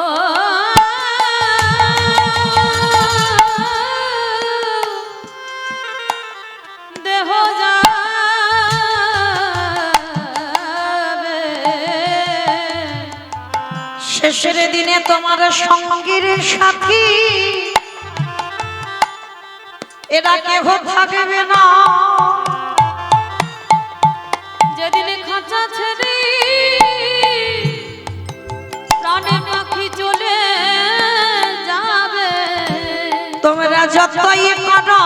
দেহ যাবে শেষের দিনে তোমার সঙ্গীর সাথী এরা কেহ থাকবে না। যেদিন খাঁচা ছেড়ে প্রাণে পাখি চলে যাবে তোমরা যতই করো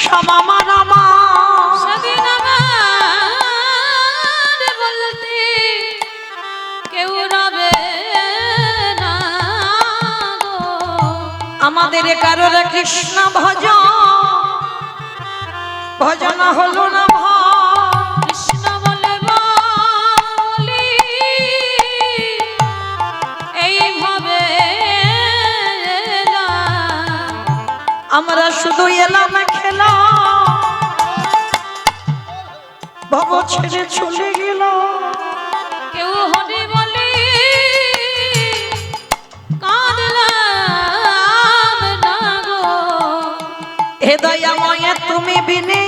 সমামার আমার সেদিন আমার বলতে কেউ রবে না গো। আমাদের কারোর কৃষ্ণ ভজন হলো না কৃষ্ণ বলে বলি এইভাবে এলাম। আমরা শুধু এলাম খেলা ভব ছেড়ে চলে গেল। কেউ হরি বলি কাঁদলাম না গো। হে দয়াময় তুমি বিনে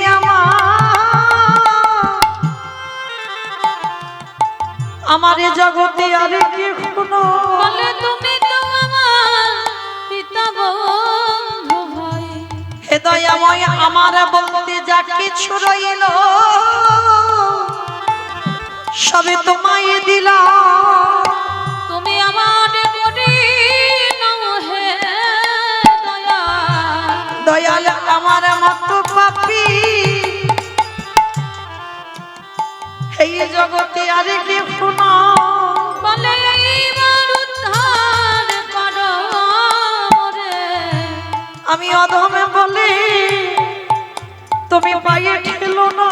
আমার জগতে আর কি কোনো বলে তুমি তো আমার পিতা বন্ধু ভাই। হে দয়াময় আমার বলতে যা কিছু রইল সবে তোমায় দিলাম। তুমি আমার করি নাও হে দয়া। দয়াল আমার মতো পাপী এই জগতে আর কি কোনো বলে এইবার উদ্ধার করো রে। আমি অধমে বলে তুমি পায়ে ঠেলো না।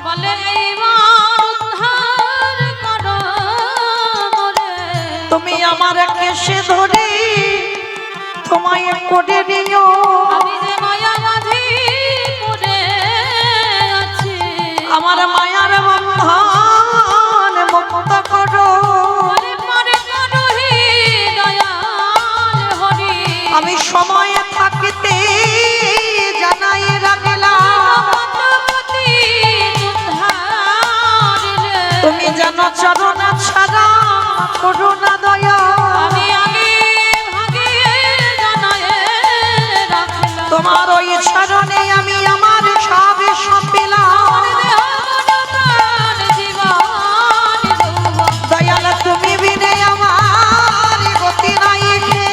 বলে এইবার উদ্ধার করো রে। তুমি আমার কেশে ধরে তোমায় করে নিও। আমি যে মায়া বাঁধি পড়ে আছি আমার মায়ার বন্ধন মুক্ত করো। পরে পরে করো হে দয়াল হরি। আমি সময় থাকতে জানাই রাখলাম পতি উদ্ধারিলে তুমি জানো চরণ ছাড়া করো না দয়া। আমি আগে ভাগে জানায় রাখলাম। তোমার ওই চরণে আমি আমার সব সপিলাম। প্রাণ জীবন যৌবন দয়াল তুমি বিনে আমার গতি নাই হে।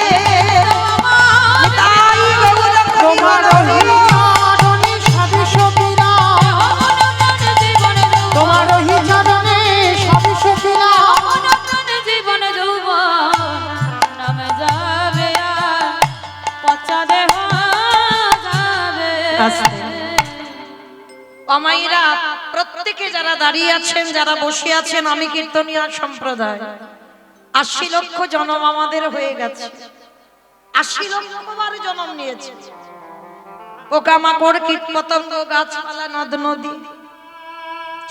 তাই গৌর তোমার চরণে সবই সপিলাম, প্রাণ জীবন যৌবন তোমার চরণে সবই সপিলাম। প্রাণ জীবন যৌবন নামে যাবে আর পচা দেহ যাবে। অমাইরা প্রত্যেকে যারা দাঁড়িয়ে আছেন যারা বসে আছেন আমি কীর্তনিয়া সম্প্রদায় ৮০ লক্ষ জন্ম আমাদের হয়ে গেছে। ৮০ লক্ষবার জন্ম নিয়েছে। পোকামাকড় কীট পতঙ্গ গাছপালা নদ নদী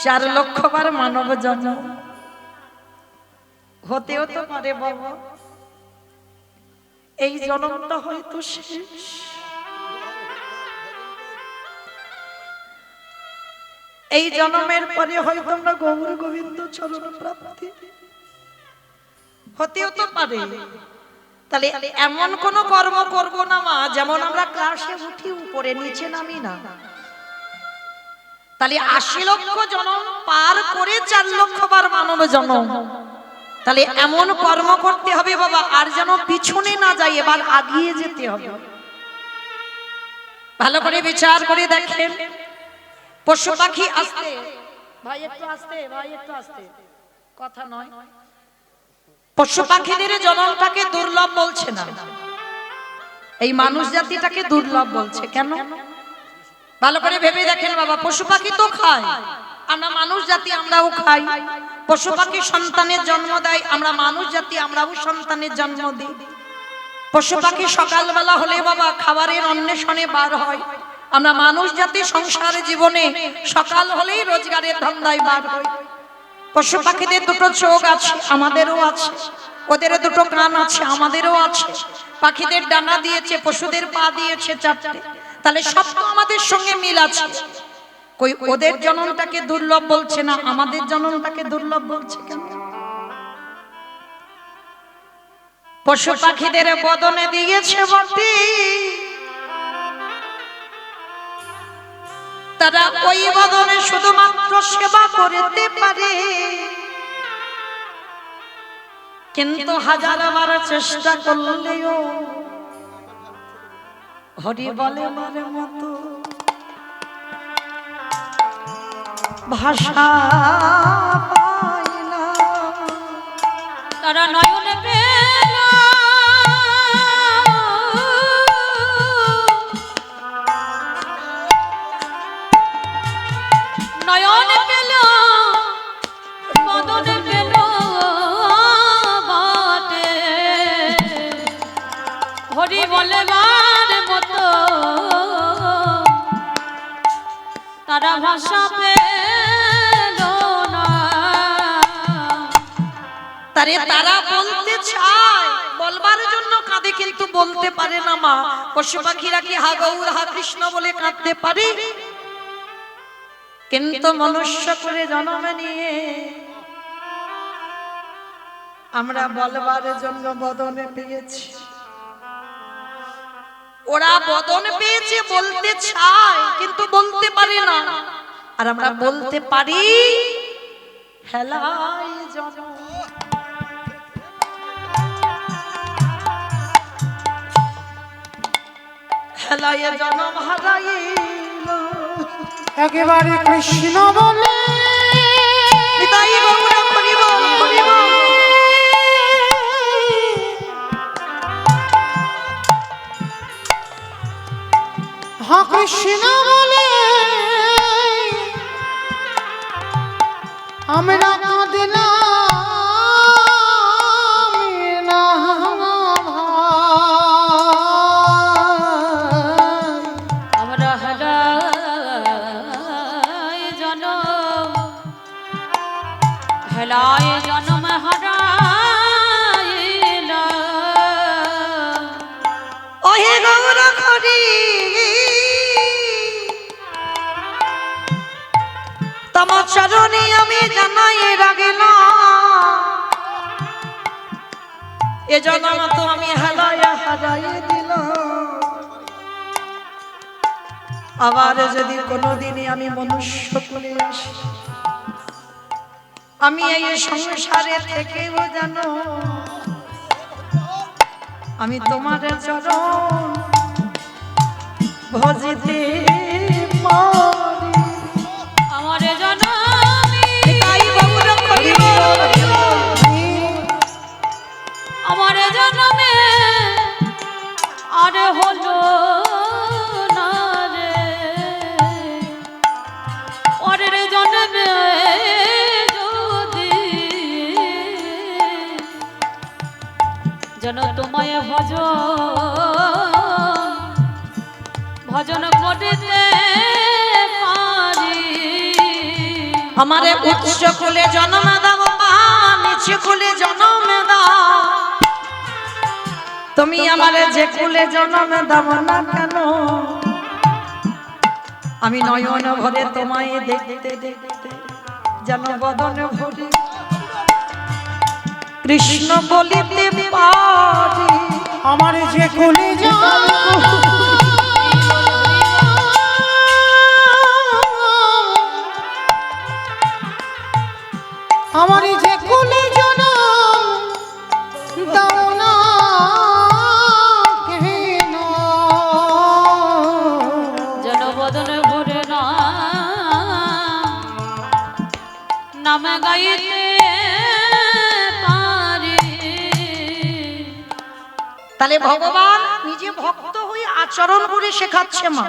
৪ লক্ষবার মানব জন্ম হতেও তো পারে বাবা। এই জন্মটা হয়তো শেষ। এই জন্মের পরে হয়তো আমরা গৌর গোবিন্দ চরণ প্রাপ্তি হতেও তো পারে। তাহলে এমন কোন কর্ম করব না মা যেমন আমরা ক্লাসে উঠি উপরে নিচে নামি না। তাহলে ৮০ লক্ষ জন্ম পার করে ৪ লক্ষবার মানব জন্ম। তাহলে এমন কর্ম করতে হবে বাবা আর যেন পিছনে না যাই, এবার আগিয়ে যেতে হবে। ভালো করে বিচার করে দেখেন। পশু পাখি আসতে ভাই একটু আসতে, ভাই একটু আসতে, কথা নয়। পশু পাখিদের জন্মটাকে দুর্লভ বলছে না, এই মানুষ জাতিটাকে দুর্লভ বলছে। কেন ভালো করে ভেবে দেখেন বাবা। পশু পাখি তো খায়, আমরা মানুষ জাতি আমরাও খাই। পশু পাখি সন্তানের জন্ম দেয়, আমরা মানুষ জাতি আমরাও সন্তানের জন্ম দিই। পশু পাখি সকালবেলা হলে বাবা খাবারের অন্বেষণে বার হয়, আমরা মানুষ জাতি সংসার জীবনে সকাল হলেই রোজগারের ধান্দায় বার হই। পশু পাখিদের দুটো চোখ আছে, আমাদেরও আছে। ওদের দুটো কান আছে, আমাদেরও আছে। পাখিদের ডানা দিয়েছে, পশুদের পা দিয়েছে চারটে। তাহলে সব তো আমাদের সঙ্গে মিল আছে। কই ওদের জননটাকে দুর্লভ বলছে না, আমাদের জননটাকে দুর্লভ বলছে কেন? পশু পাখিদের বদনে দিয়েছে বটে, তারা ওই বদনে শুধুমাত্র সেবা করতে পারে, কিন্তু হাজারবার চেষ্টা করলেও হরি বলেবার মতো ভাষা পায় না। তারা নয়নে পেল নয়নে পেল বদনে পেল বাটে হরি বলেবার মতো তারা ভাষা পেল না। তারা বলতে চায়, বলবার জন্য কাঁদে, কিন্তু বলতে পারে না। মা পশু পাখিরা কি হা গৌর হা কৃষ্ণ বলে কাঁদতে পারে? কিন্তু মনুষ্য করে জন্ম নিয়ে আমরা বলবার জন্য বদনে পেয়েছি। ওরা বদন পেয়েছে, বলতে চায় কিন্তু বলতে পারে না। আর আমরা বলতে পারি হেলাই জনম। হেলাই জনম হারাইল একেবারে কৃষ্ণ বলে নিতাই গৌর করিব করিব। হা কৃষ্ণ বলে আমরা কাঁদিলাম না আমরা হেলায় জনম হারাইল ওহে গৌর হরি তোমার চরণে আমি জানাই রাগিলাম, এ জন্ম তো আমি হেলায় হারাই দিলাম। আবার যদি কোনোদিনই আমি মনুষ্য করে আসি, আমি এই সংসারে থেকেও জানো আমি তোমার চরণ ভজিতে পারি। আমার জনমে তাই গৌর করিব আমার জনমে আর হলো না রে, পরের জন্মে যদি যেন তোমায় ভজন করিতে পারি। আমারে উচ্চ কুলে জন্ম দাও, নিচ কুলে জন্ম দাও, তুমি আমারে যে কুলে জন্ম দাও না কেন, আমি নয়ন ভরে তোমায় দেখতে দেখতে যেন বদন ভরে কৃষ্ণ বলিতে পারি। আমার যে কুলে আমার যে কুলে জনম দাও না কেন যেন বদন ভরে না নাম গাইতে পারি। তাহলে ভগবান নিজে ভক্ত হয়ে আচরণ করে শেখাচ্ছে। মা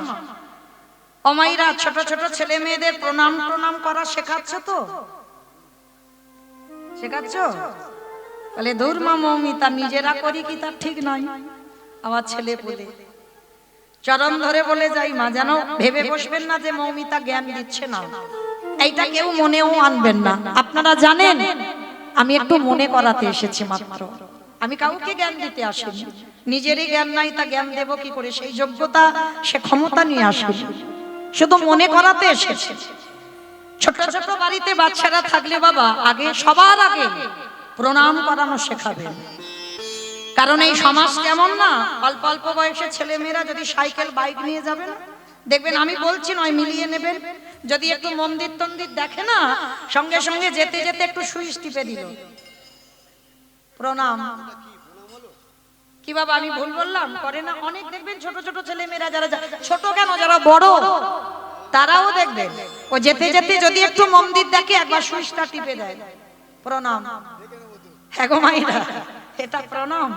অমাইরা ছোট ছোট ছেলে মেয়েদের প্রণাম করা শেখাচ্ছে তো। শেখাচ্ছ? বলে দূর মা মৌমিতা, নিজেরা করি কি তার ঠিক নাই, আমার ছেলে বলে চরণ ধরে বলে যাই মা, যেন ভেবে বসবেন না যে মৌমিতা জ্ঞান দিচ্ছে না, এইটা কেউ মনেও আনবেন না। আপনারা জানেন আমি একটু মনে করাতে এসেছি মাত্র, আমি কাউকে জ্ঞান দিতে আসিনি। নিজেরই জ্ঞান নাই, তা জ্ঞান দেব কি করে? সেই যোগ্যতা সে ক্ষমতা নিয়ে আসেনি, শুধু মনে করাতে এসেছে। ছোট ছোট বাড়িতে বাচ্চারা থাকলে বাবা আগে সবার আগে প্রণাম করানো শেখাবেন। কারণ এই সমাজ কেমন না, অল্প অল্প বয়সে ছেলে মেয়েরা যদি সাইকেল বাইক নিয়ে যাবে না, দেখবেন আমি বলছি নয়, মিলিয়ে নেবেন, যদি একটু মন্দির তন্দির দেখে না, সঙ্গে সঙ্গে যেতে যেতে একটু সুইচ টিপে দিল, প্রণাম। কি বাবা আমি ভুল বললাম? করে না অনেক, দেখবেন ছোট ছোট ছেলে মেয়েরা, যারা ছোট কেন যারা বড় তারাও দেখবেন ও যেতে যেতে যদি একটু মন্দির দেখে একবার সুইচটা টিপে দেয়, প্রণাম। হ্যাঁ গো মাইরা, এটা প্রণাম।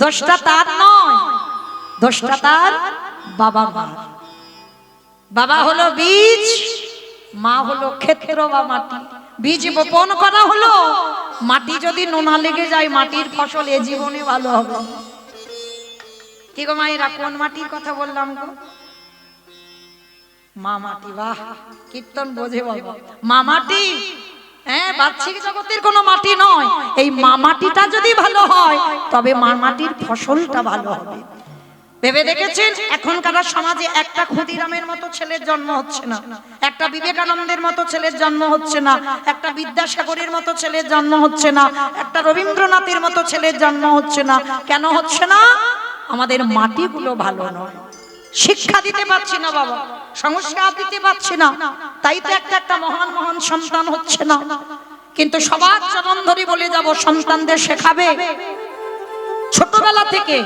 দোষটা তার নয়, দোষটা তার বাবা মা। বাবা হলো বীজ, মা হলো ক্ষেত্র বা মাটি। বীজ বপন করা হলো, মাটি যদি নোনা লেগে যায় মাটির ফসল এ জীবনে ভালো হবে। কি গো মায়েরা, কোন মাটির কথা বললাম গো? মা মাটি। বাহ, কীর্তন বোঝে বাবা। মা মাটি, হ্যাঁ, বাহ্যিক জগতের কোনো মাটি নয়। এই মা মাটিটা যদি ভালো হয় তবে মা মাটির ফসলটা ভালো হবে। ভেবে দেখেছেন এখনকার সমাজে একটা ক্ষুদিরামের মতো ছেলের জন্ম হচ্ছে না, একটা বিবেকানন্দের মতো ছেলের জন্ম হচ্ছে না, একটা বিদ্যাসাগরের মতো ছেলের জন্ম হচ্ছে না, একটা রবীন্দ্রনাথের মতো ছেলের জন্ম হচ্ছে না। কেন হচ্ছে না? আমাদের মাটিগুলো ভালো নয়। শিক্ষা দিতে পারছি না বাবা, সংস্কার দিতে পারছি না, তাই তো একটা একটা মহান মহান সন্তান হচ্ছে না। কিন্তু সবার চরণ ধরে বলে যাব, সন্তানদের শেখাবে ছোটবেলা থেকে।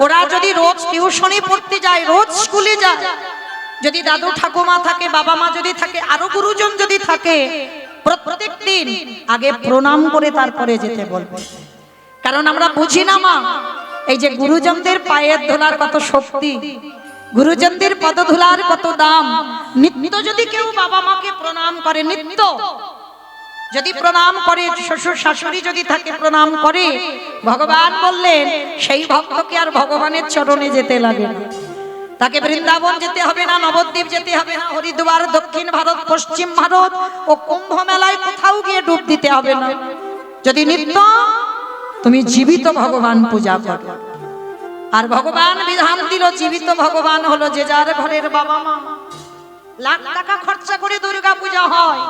ওরা যদি রোজ টিউশনি পড়তে যায়, রোজ স্কুলে যায়, যদি দাদু ঠাকুমা থাকে, বাবা মা যদি থাকে, আরো গুরুজন যদি থাকে, প্রত্যেক দিন আগে প্রণাম করে তারপরে যেতে বলবো। কারণ আমরা বুঝি না মা, এই যে গুরুজনদের পায়ের ধুলার কত শক্তি, গুরুজনদের পদধুলার কত দাম। নিত্য যদি কেউ বাবা মাকে প্রণাম করে, নিত্য যদি প্রণাম করে, শ্বশুর শাশুড়ি যদি থাকে প্রণাম করে, ভগবান বললেন সেই ভক্তকে আর ভগবানের চরণে যেতে লাগে না। তাকে বৃন্দাবন যেতে হবে না, নবদ্বীপ যেতে হবে না, হরিদ্বার, দক্ষিণ ভারত, পশ্চিম ভারত ও কুম্ভ মেলায় কোথাও গিয়ে ডুব দিতে হবে না। যদি নিত্য তুমি জীবিত ভগবান পূজা করো। আর ভগবান বিধান দিল, জীবিত ভগবান হলো যে যার ঘরের বাবা মা। লাখ টাকা খরচা করে দুর্গা পূজা হয়,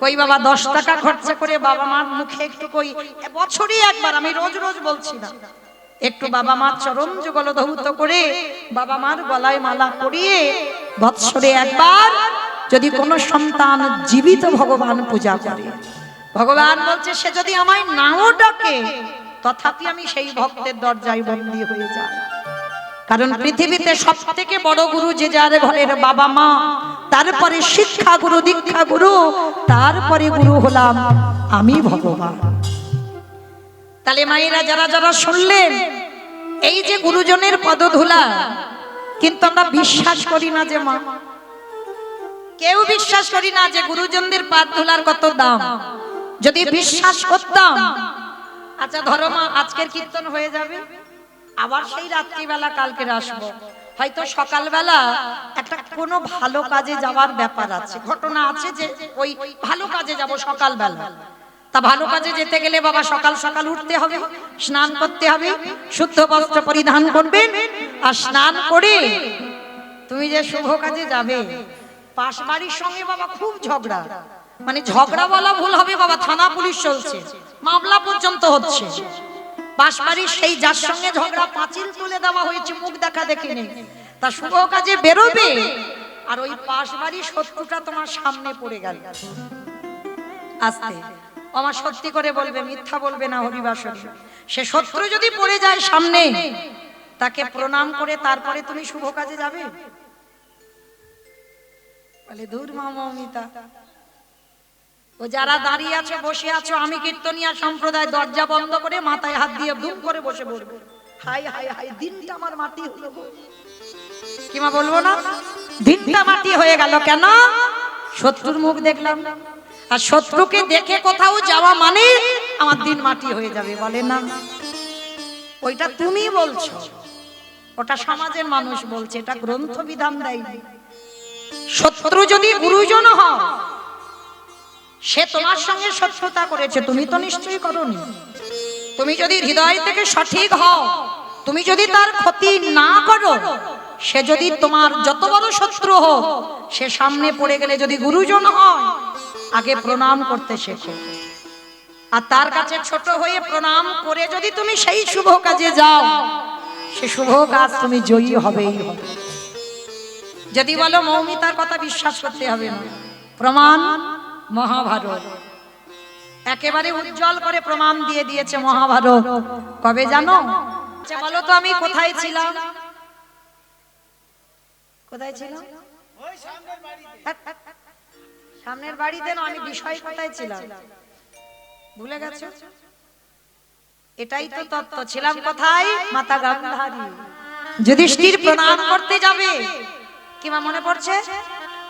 কই বাবা 10 টাকা খরচা করে বাবা মার মুখে একটু, কই বছরে একবার, আমি রোজ রোজ বলছি না, একটু বাবা মার চরণ যুগল ধৌত করে বাবা মার গলায় মালা পরিয়ে বৎসরে একবার যদি কোনো সন্তান জীবিত ভগবান পূজা করে, ভগবান বলছে সে যদি আমায় নাও ডাকে তথাপি আমি সেই ভক্তের দরজায় বন্দী হয়ে যাই। কারণ পৃথিবীতে সবথেকে বড় গুরু যে যার ঘরের বাবা মা, তারপরে শিক্ষা গুরু, দীক্ষা গুরু, তারপরে গুরু হলাম আমি ভগবান। তাহলে মায়েরা যারা যারা শুনলেন এই যে গুরুজনের পদধূলা, কিন্তু আমরা বিশ্বাস করি না যে মা, কেউ বিশ্বাস করি না যে গুরুজনদের পাদ ধুলার কত দাম। যদি বিশ্বাস করতাম, আচ্ছা ধরো মা আজকের কীর্তন হয়ে যাবে, আবার সেই রাত্রিবেলা কালকে আসবো, হয়তো সকালবেলা একটা কোনো ভালো কাজে যাওয়ার ব্যাপার আছে, ঘটনা আছে যে ওই ভালো কাজে যাব সকালবেলা। তা ভালো কাজে যেতে গেলে বাবা সকাল সকাল উঠতে হবে, স্নান করতে হবে, শুদ্ধ বস্ত্র পরিধান করবেন, আর স্নান করে তুমি যে শুভ কাজে যাবে, পাশ বাড়ির সঙ্গে বাবা খুব ঝগড়া, মানে ঝগড়া বলা ভুল হবে বাবা, থানা পুলিশ চলছে, মামলা পর্যন্ত হচ্ছে। পাশ বাড়ির সেই যার সঙ্গে ঝগড়া, পাঁচিল তুলে দেওয়া হয়েছে, মুখ দেখা দেখে নেই, তা শুভ কাজে বেরোবে, আর ওই পাশ বাড়ির শত্রুটা তোমার সামনে পড়ে গেল। আস্তে আমার সত্যি করে বলবে, মিথ্যা বলবে না হরিবাসরী, সে শত্রু যদি পড়ে যায় সামনে, তাকে প্রণাম করে তারপরে তুমি শুভ কাজে যাবে? বলে দূর মা মৌমিতা, ও যারা দাঁড়িয়ে আছো, বসে আছো, আমি কীর্তনিয়া সম্প্রদায়, দরজা বন্ধ করে মাথায় হাত দিয়ে দুম করে বসে পড়বে, হাই হাই হাই দিনটা আমার মাটি হলো। কি মা বলবো না, দিনটা মাটি হয়ে গেল কেন? শত্রুর মুখ দেখলাম। আর শত্রুকে দেখে কোথাও যাওয়া মানে আমার দিন মাটি হয়ে যাবে, বলে না? ওইটা তুমি বলছো, ওটা সমাজের মানুষ বলছে, এটা গ্রন্থ বিধান দেয়। শত্রু যদি গুরুজন হয়, সে তোমার সঙ্গে শত্রুতা করেছে, তুমি তো নিশ্চয়ই করোনি। তুমি যদি হৃদয় থেকে সঠিক হও, তুমি যদি তার ক্ষতি না করো, সে যদি তোমার যত বড় শত্রু হোক, সে সামনে পড়ে গেলে যদি গুরুজন হয়, আগে প্রণাম করতে শেখো। আর তার কাছে ছোট হয়ে প্রণাম করে যদি তুমি সেই শুভ কাজে যাও, সে শুভ কাজ তুমি জয়ী হবেই হবে। যদি বলো মৌমিতার কথা বিশ্বাস করতে হবে না, প্রমাণ মহাভারত একেবারে উজ্জ্বল করে প্রমাণ দিয়ে দিয়েছে। মহাভারত কবে জানো? বলো তো আমি কোথায় ছিলাম? কোথায় ছিলাম? সামনের বাড়িতে না, আমি বিষয় কোথায় ছিলাম ভুলে গেছো? এটাই তো তত্ত্ব। ছিলাম কোথায়? মাতা গান্ধারী। যুধিষ্ঠির প্রণাম করতে যাবে, কি মা মনে পড়ছে?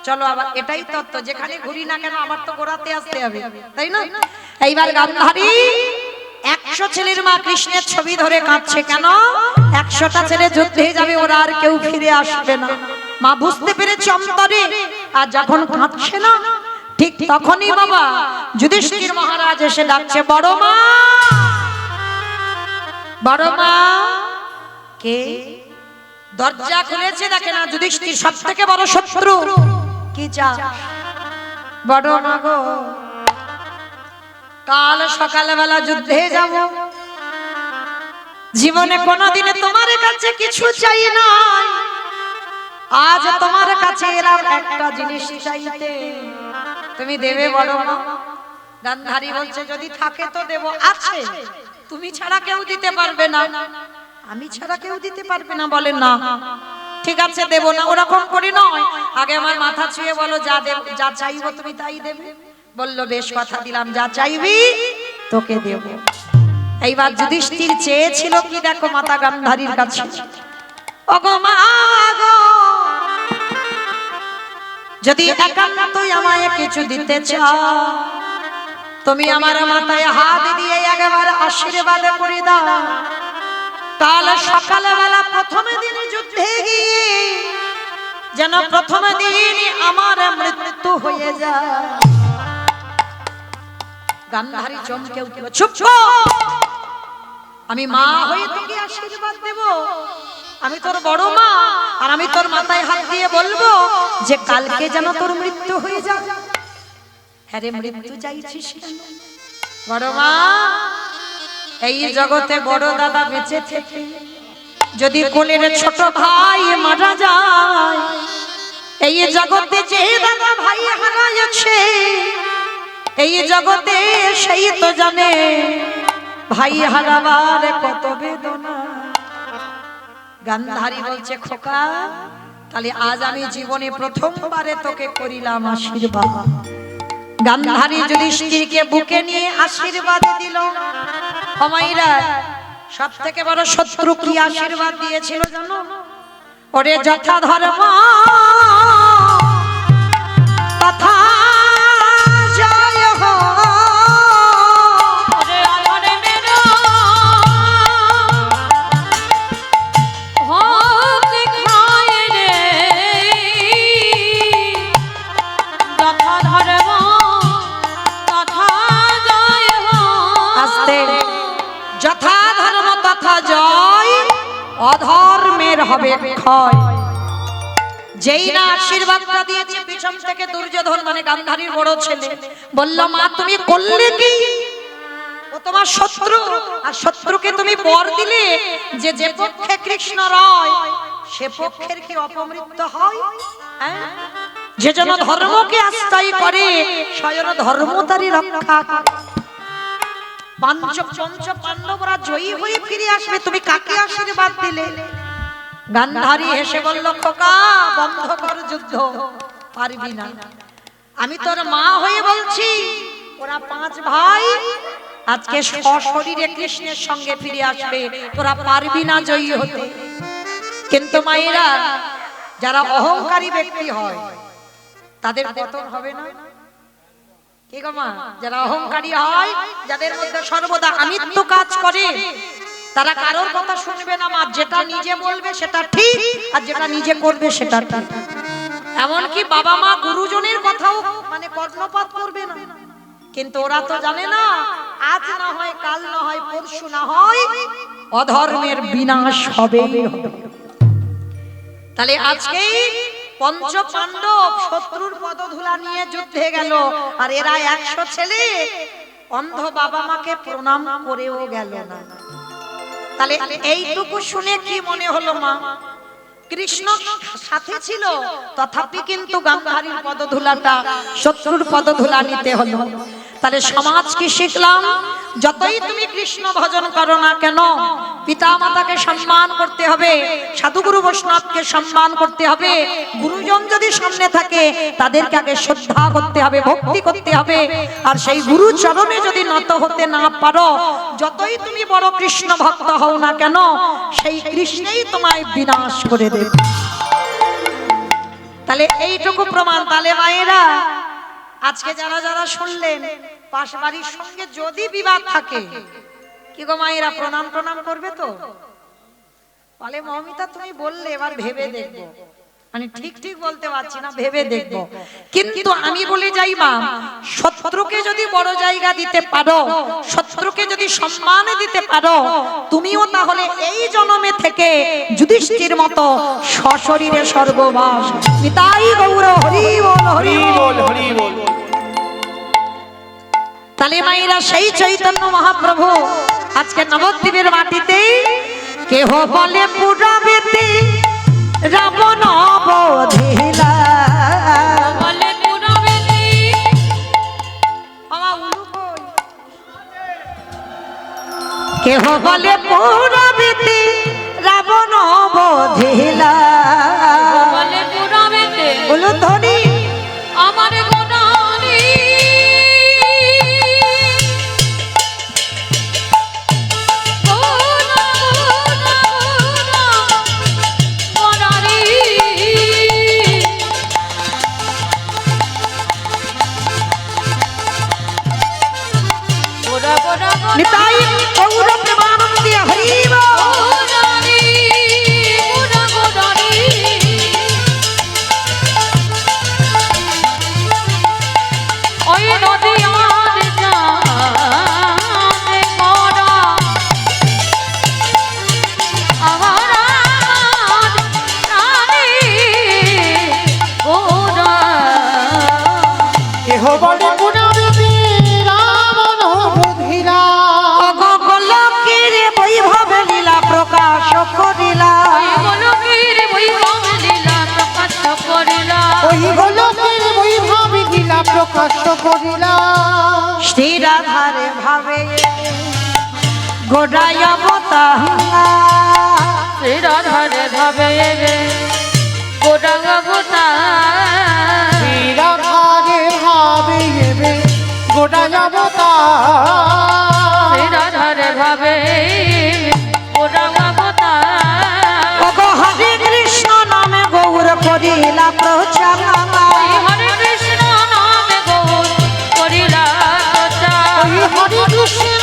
চলো আবার, এটাই তত্ত্ব। যেখানে ঘুরি না কেন আবার তো গোড়াতে আসতে হবে, তাই না? এইবার গান্ধারী 100 ছেলের মা কৃষ্ণের ছবি ধরে কাঁদছে। কেন? 100টা ছেলে যুদ্ধে যাবে, ওরা আর কেউ ফিরে আসবে না। মা বুঝতে পেরেছে অন্তরে, আর যখন কাঁদছে না, ঠিক তখনই বাবা যুধিষ্ঠির মহারাজ এসে ডাকছে, বড় মা, বড় মা। কে? দরজা খুলেছে, দেখে না যুধিষ্ঠির সব থেকে বড় শত্রু। কি চা? বড় মা গো, কাল সকালবেলা যুদ্ধে যাব, জীবনে কোনোদিনে তোমার কাছে কিছু চাই না, আজ তোমার কাছে এলাম একটা জিনিস চাইতে, তুমি দেবে বড় মা? গান্ধারী বলছে, যদি থাকে তো দেব। আছে, তুমি ছাড়া কেউ দিতে পারবে না, আমি ছাড়া কেউ দিতে পারবে না। বলে না, ঠিক আছে দেব না। ওরকম করি নয়, আগে আমার মাথা ছুঁয়ে বলো, যা দেব, যা চাইবো তুমি তাই দেবে। বললো বেশ, কথা দিলাম, যা চাইবি তোকে দেব। এইবার যুধিষ্ঠির চেয়েছিল কি দেখো, মাতা গান্ধারীর কাছে, ওগো মা গো, যদি একান্তই আমায় কিছু দিতে চাও, তুমি আমার মাথায় হাত দিয়ে একবার আশীর্বাদ করে দাও। কাল সকালবেলা প্রথম দিন যুদ্ধে গিয়ে যেন প্রথম দিন আমার মৃত্যু হয়ে যায়। গান্ধারী চমকে উঠল, চুপ কর, আমি মা হয়ে তোকে আশীর্বাদ দেব, আমি তোর বড় মা, আর আমি তোর মাথায় হাত দিয়ে বলবো যে কালকে যেন তোর মৃত্যু হয়ে যায়। হ্যাঁ রে, মৃত্যু চাইছিস কেন? বড় মা, এই জগতে বড় দাদা বেঁচে থেকে যদি কোলের ছোট ভাই মারা যায়, এই জগতে যে দাদা ভাই হারাইছে, এই জগতে সেই তো জানে ভাই হারাবার কত বেদনা। গান্ধারী বলছে, খোকা, তাহলে আজ আমি জীবনে প্রথমবারে তোকে করিলাম আশীর্বাদ। গান্ধারী যুধিষ্ঠিরকে বুকে নিয়ে আশীর্বাদ দিল। মায়েরা, সব থেকে বড় শত্রু কি আশীর্বাদ দিয়েছিল জানো? ওরে যথা ধর্ম তথা জয় হো, ওরে অধর্মের হোক ক্ষয় রে, যথা ধর্ম তথা জয় হো। আস্তে, যথা ধর্ম তথা জয়, অধর্মের হবে ক্ষয়। যেই না আশীর্বাদটা দিয়েছে, পিছন থেকে দুর্যোধন মানে গান্ধারীর বড় ছেলে বলল, মা তুমি করলে কি? ও তোমার শত্রু, আর শত্রুকে তুমি বর দিলে যে যে পক্ষে কৃষ্ণ রয় সে পক্ষের কি অপমৃত্যু হয়? যে যেন ধর্মকে আশ্রয় করে স্বয়ং ধর্ম তারই রক্ষা করে। পঞ্চ পাণ্ডবরা জয়ী হয়ে ফিরে আসবে, তুমি কাকে আশীর্বাদ দিলে? গান্ধারী হেসে বলল, খোকা, বন্ধ কর যুদ্ধ, পারবি না। আমি তোর মা হয়ে বলছি, ওরা 5 ভাই আজকে সশরীরে কৃষ্ণের সঙ্গে ফিরে আসবে, তোরা পারবি না জয়ী হতে। কিন্তু মায়েরা, যারা অহংকারী ব্যক্তি হয় তাদের পতন হবে না? কি গো মা, যারা অহংকারী হয়, যাদের মধ্যে সর্বদা আমিত্ব কাজ করে, তারা কারোর কথা শুনবে না মা। যেটা নিজে বলবে সেটা ঠিক, আর যেটা নিজে করবে সেটা ঠিক। এমনকি বাবা মা গুরুজনের কথাও মানে কর্ণপাত করবে না। কিন্তু ওরা তো জানে না, আজ না হয় কাল না হয় পরশু না হয় অধর্মের বিনাশ হবে। তাহলে আজকেই পঞ্চ পাণ্ডব শত্রুর পদধূলা নিয়ে যুদ্ধে গেল, আর এরা 100 ছেলে অন্ধ বাবা মাকে প্রণাম করেও গেল না। তাহলে এইটুকু শুনে কি মনে হলো মা? কৃষ্ণ সাথে ছিল, তথাপি কিন্তু গান্ধারীর পদধূলাটা শত্রুর পদধূলা নিতে হলো। তাহলে সমাজ কি শিখলাম? যতই তুমি কৃষ্ণ ভজন করো না কেন, পিতা মাতাকে সম্মান করতে হবে, সাধুগুরু বৈষ্ণবকে সম্মান করতে হবে। গুরুজন যদি সামনে থাকে তাদেরকে আগে শ্রদ্ধা করতে হবে, ভক্তি করতে হবে। আর সেই গুরু চরণে যদি নত হতে না পারো, যতই তুমি বড় কৃষ্ণ ভক্ত হও না কেন, সেই কৃষ্ণই তোমায় বিনাশ করে দেবে। তাহলে এইটুকু প্রমাণ। তাহলে মায়েরা, আজকে যারা যারা শুনলেন, পাশ বাড়ির সঙ্গে যদি বিবাদ থাকে, কি গো মায়েরা, প্রণাম প্রণাম করবে তো? বলে মমিতা তুমি বললে, এবার ভেবে দেখবো। মানে ঠিক ঠিক বলতে পারছি না, ভেবে দেখবো। কিন্তু আমি বলে যাই মা, শত্রুকে যদি বড় জায়গা দিতে পারো, শত্রুকে যদি সম্মান দিতে পারো, তুমিও তাহলে এই জন্মে থেকে যুধিষ্ঠির মতো সশরীরে স্বর্গবাস। নিতাই গৌর হরি বল, হরি বল, হরি বল। তাহলে মায়েরা, সেই চৈতন্য মহাপ্রভু আজকে নবদ্বীপের মাটিতে কেহ বলে পুরাবেতে রাবণ বধিলা, বলে পুরবেলি কেহ বলে পুরাবেতে রাবণ বধিলা, বলে পুরবেতে বলুন ধনী আমার গোনারি গোনা গোনা গোনা গোনারি গোনা গোনা নিতাই গৌর প্রেমানন্দে হরি বল। গোনারি গোনা গোনারি ওই নদীয়ার জানে মোরা আমার রানী গোরা কেহ বলে পুনরবি রাবণ বধিরা, গোলকের বৈভব লীলা প্রকাশ করিলা, ওই গোলকের বৈভব লীলা প্রকাশ করিলা ওই গোলকের বৈভব লীলা প্রকাশ করিলা। শ্রীরাধারে ভাবে গোড়ায় অবতার, শ্রীরাধারে ভাবে গোটা গোটা শ্রীরাধারে ভাবে এবে গোটা জগতা, শ্রীরাধারে ভাবে গোটা গোটা ওগো হরে কৃষ্ণ নামে গৌর করিলা প্রচার, হরে কৃষ্ণ নামে গৌর করিলা ওই হরে কৃষ্ণ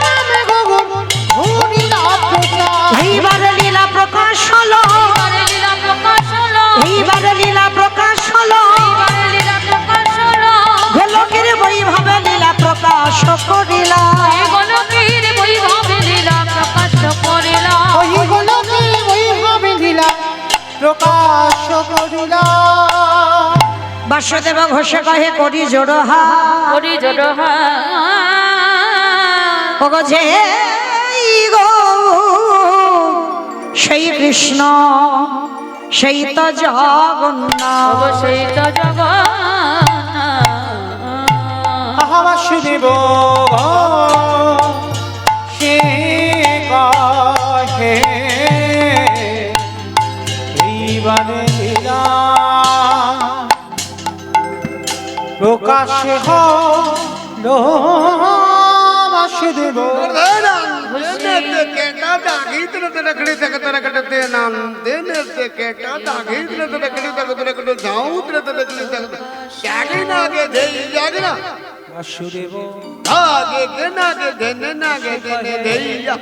নামে গগন হরিলা প্রচার। এইবার লীলা প্রকাশ হলো, হরে লীলা প্রকাশ হলো এইবার লীলা প্রকাশ হলো, হরে লীলা প্রকাশ হলো গোলকের বৈভব লীলা প্রকাশ করিলা, এই গোলকের বৈভব লীলা প্রকাশ করিলা ওই গোলকের বৈভব লীলা প্রকাশ করিলা। বাসুদেব ঘোষে কহে করি জোড়হা, করি জড়হা ওগো যে গো সেই কৃষ্ণ সেই তো জগন্নাথ, অবশ্যই তো জগন্নাথ বাসুদেব সে কহে এইবারে লীলা প্রকাশে হলো বাসুদেব। जाऊं গে দেই জাগনা বাসুদেব আগে গনা গে দেনে না গে দেনে দেইয়া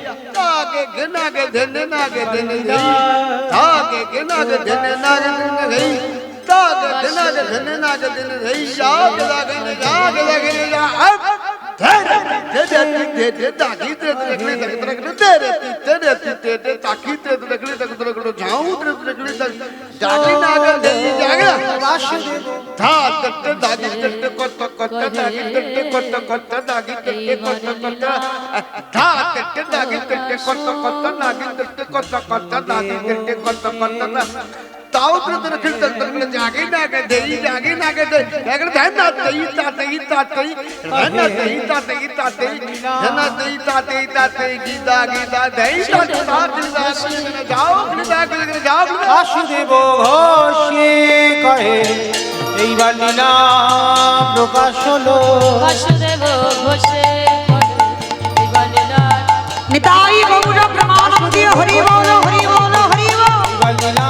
আগে গনা গে দেনে না গে দেনে দেই আগে গনা গে দেনে না গে দেনে দেই আগে গনা গে দেনে না গে দেনে দেই আগে লাগনে আগে লাগনে আপ দে দে দে তাকি দে দেখলে দেখলে তেরে তেরে তেরে তাকি দে দেখলে দেখলে যাও দেখলে জাগি না গে দেই জাগনা বাসুদেব ধা তত্তে দাগি তত্তে কত কত দাগি তত্তে কত কত দাগি তত্তে কত কত ধা তত্তে দাগি তত্তে কত কত দাগি তত্তে কত কত দাগি তত্তে কত কত তাও তো খেলতে তখন জাগি না গে দেই জাগি না গে দেই এখন ধ্যান না দেই তাতেই তাতেই ধ্যান না দেই তাতেই তাতেই ধ্যান না দেই তাতেই তাতেই গীতা গীতা দেই তাতেই যাও গীতা যাও বাসুদেব ঘোষে কহে এইবার লীলা প্রকাশ হলো বাসুদেব ঘোষে এইবার লীলা নিতাই গৌর প্রমানন্দি হরি বল হরি বল হরি বল। এইবার লীলা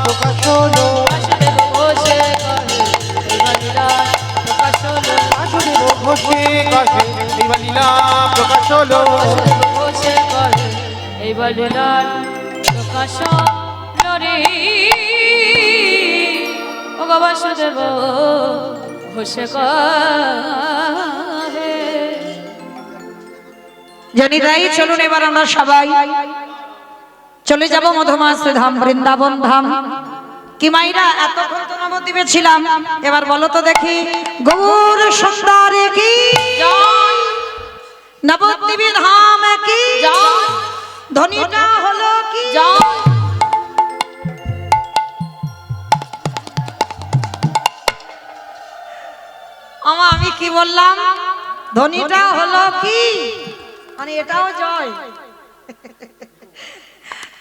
প্রকাশ হলো বাসুদেব ঘোষে এইবার লীলা প্রকাশ হলো বাসুদেব ঘোষে কহে এইবার লীলা প্রকাশ হলো বাসুদেব ঘোষে এইবার লীলা প্রকাশ হলো রে ও গো বাসুদেব ঘোষে কহে জনিতাই চলুন এবার আমরা সবাই চলে যাব মধুমাস ধাম বৃন্দাবন ধাম। কি মাইরা এতক্ষণ তো নবদ্বীপে ছিলাম, এবার বলো তো দেখি গৌর সুন্দরে কি জয় নবদ্বীপে ধাম কি জয় ধ্বনিটা হলো কি জয় আমি কি বললাম? ধ্বনিটা হলো কি মানে এটাও জয়।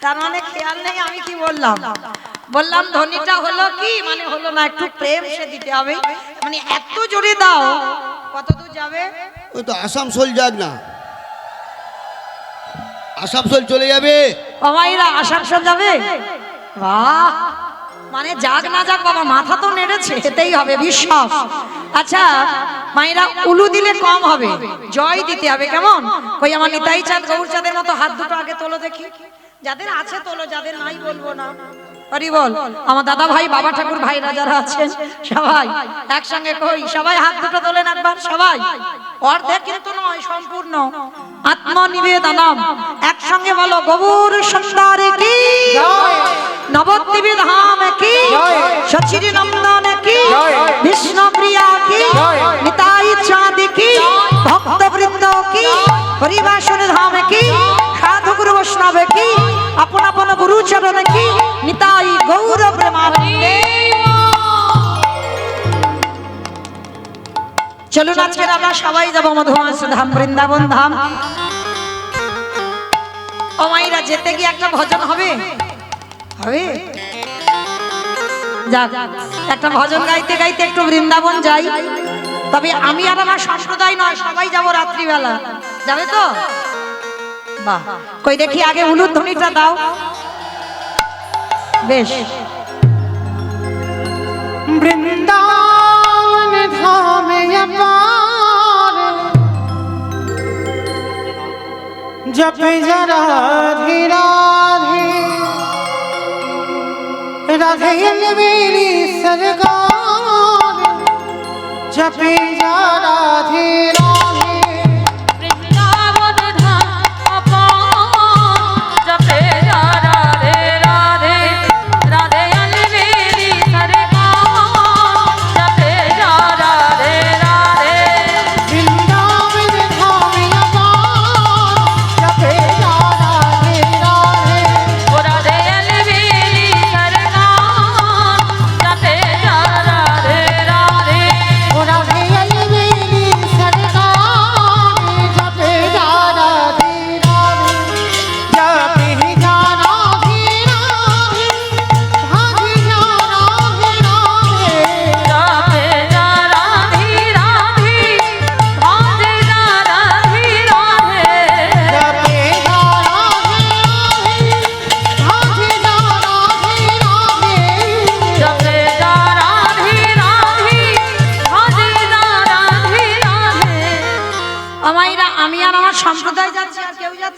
তার মানে খেয়াল নেই আমি কি বললাম। বললাম ধ্বনিটা হলো কি মানে হলো না, একটু প্রেম সে দিতে হবে। মানে এত জোরে দাও কত দূর যাবে? ওই তো আসানসোল যাক না, আসানসোল চলে যাবে। বাবাইরা আসানসোল যাবে? বাহ, মানে যাক না যাক বাবা মাথা তো নেড়েছে, এতেই হবে বিশ্বাস। আচ্ছা মায়েরা উলু দিলে কম হবে, জয় দিতে হবে। কেমন? ওই আমার নিতাই চাঁদ গৌর চাঁদের মতো হাত দুটো আগে তোলো দেখি। যাদের আছে তোলো, যাদের নাই বলবো না। হরি বল। আমার দাদা ভাই বাবা ঠাকুর ভাইরা যারা আছেন সবাই একসঙ্গে কই, সবাই হাত দুটো তোলেন একবার সবাই। অর্ধেক কিন্তু নয়, সম্পূর্ণ আত্মনিবেদনম। একসঙ্গে বলো গৌর সুন্দর কি নবদ্বীপে ধাম কি সচির নন্দন কি বিষ্ণু প্রিয়া কি নিতাই চাঁদ কি ভক্ত বৃন্দ কি হরিবাসন ধাম কি সাধু গুরু বৈষ্ণব কি আপন আপন গুরু চরণ কি নিতাই গৌর প্রেমানন্দে। চলুন আজকে আমরা সবাই যাব মধুমাস ধাম বৃন্দাবন ধাম। ও মাইরা যেতে গিয়ে একটা ভজন হবে, হবে? যাক, একটা ভজন গাইতে গাইতে একটু বৃন্দাবন যাই। তবে আমি আর আমার সম্প্রদায় নয়, সবাই যাব রাত্রিবেলা। যাবে তো? বাহ, কই দেখি আগে উলুধ্বনিটা দাও। বেশ। বৃন্দাবন ধামে পার জপে যারা রাধে রাধে রাধে মেরি সরকার জপে যারা রাধে রাধে বৃন্দাবন ধাম আপন জপে যা রাধে রাধে রাধে অলবেলি সরকার জপে যা রাধে রাধে বৃন্দাবন ধামে পার জপে যারা রাধে রাধে ও রাধে অলবেলি সরকার জপে যা রাধে রাধে রাধে অলবেলি সরকার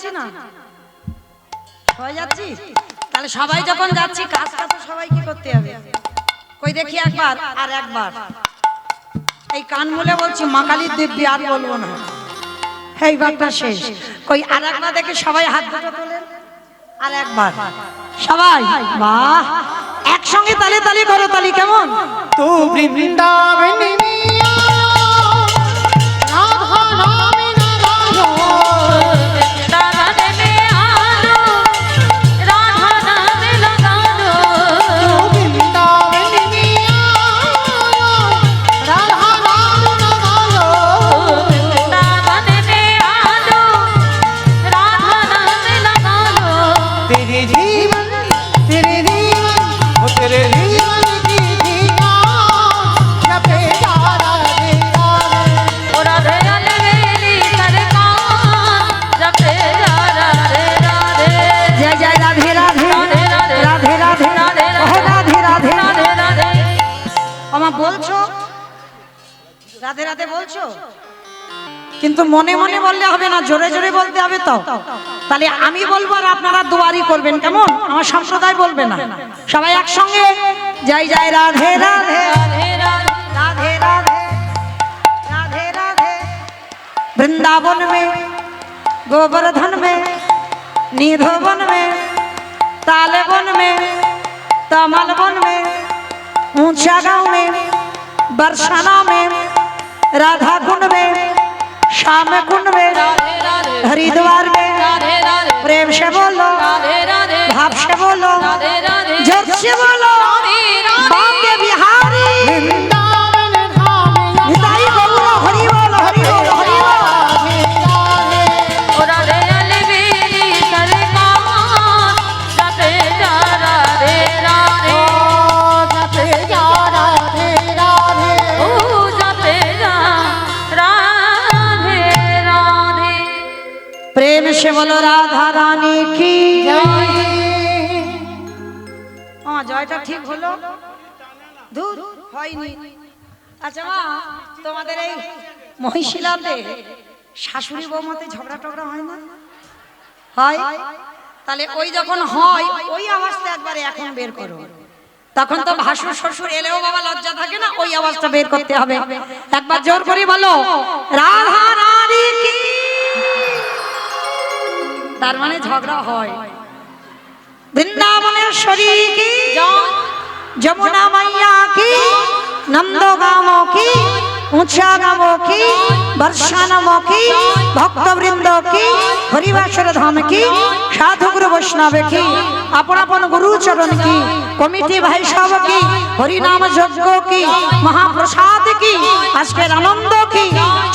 যাচ্ছি না? সবাই যাচ্ছি? তাহলে সবাই যখন যাচ্ছি কাজটা তো সবাই কি করতে হবে? কই দেখি একবার আর একবার। এই কান মুলে বলছি মা কালীর দিব্যি আর বলবো না। এইবারটা শেষ। কই আর একবার দেখে সবাই হাত দুটো তোলেন। আর একবার সবাই বাহ একসঙ্গে তালে তালে করো তালি কেমন? तू वृंदावन मिया राधा नाम न गायो वृंदावन में आलो राधा नाम लगा लो तू वृंदावन मिया राधा नाम न गायो वृंदावन में आलो राधा नाम लगा लो तेरे जीवन ओ तेरे जीवन की जीना जपे जा राधे राधे ओ राधे अलवेली सरकार जपे जा राधे राधे जय जय राधे राधे राधे राधे राधे ओह राधे राधे राधे राधे আমা বলছো রাধে রাধে বলছো কিন্তু মনে মনে বললে হবে না জোরে জোরে বলতে হবে তো তাহলে আমি বলবো আর আপনারা দুয়ারি করবেন কেমন আমার সম্প্রদায় বলবে না সবাই একসঙ্গে জয় জয় রাধে রাধে राधे राधे राधे राधे राधे राधे वृंदावन में गोवर्धन में निधोवन में तालेवन में तमलवन में ऊंचा गांव में बरसाना में राधा कुंड में श्याम कुंड में राधे राधे हरिद्वार में राधे राधे प्रेम से बोलो राधे राधे भाव से बोलो राधे राधे जोर से बोलो बांके बिहारी वृंदावन धाम निताई गौरा हरि बोल हरि बोल हरि बोल ओ राधे अलवेली सरकार जपे जा राधे राधे जपे जा राधे राधे ओ जपे जा राधे राधे प्रेम से बोलो राधा रानी की জয়টা ঠিক হলো দূর হয়নি আচ্ছা মা তোমাদের এই মহিশিলাতে শাশুড়ি বৌমাতে ঝগড়া টগড়া হয় না হয় তাহলে ওই যখন হয় ওই আওয়াজটা একবারে এখন বের করো তখন তো ভাসুর শ্বশুর এলেও বাবা লজ্জা থাকে না ওই আওয়াজটা বের করতে হবে একবার জোর করে বলো রাধা রানী কি তার মানে ঝগড়া হয় वृंदावनेश्वरी की जमुना मैया की नंदोगामों की ऊंचा गामों की बरसानमों की भक्त वृंदों की हरिवासर धाम की साधु गुरु वैष्णव की अपन अपन गुरु चरण की कमिटी भाई सब की हरि नाम यज्ञ की महाप्रसाद की आज के आनंद की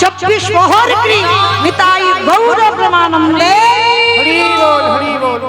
24 प्रहर की निताई गौर प्रमानंदे हरि बोल हरि बोल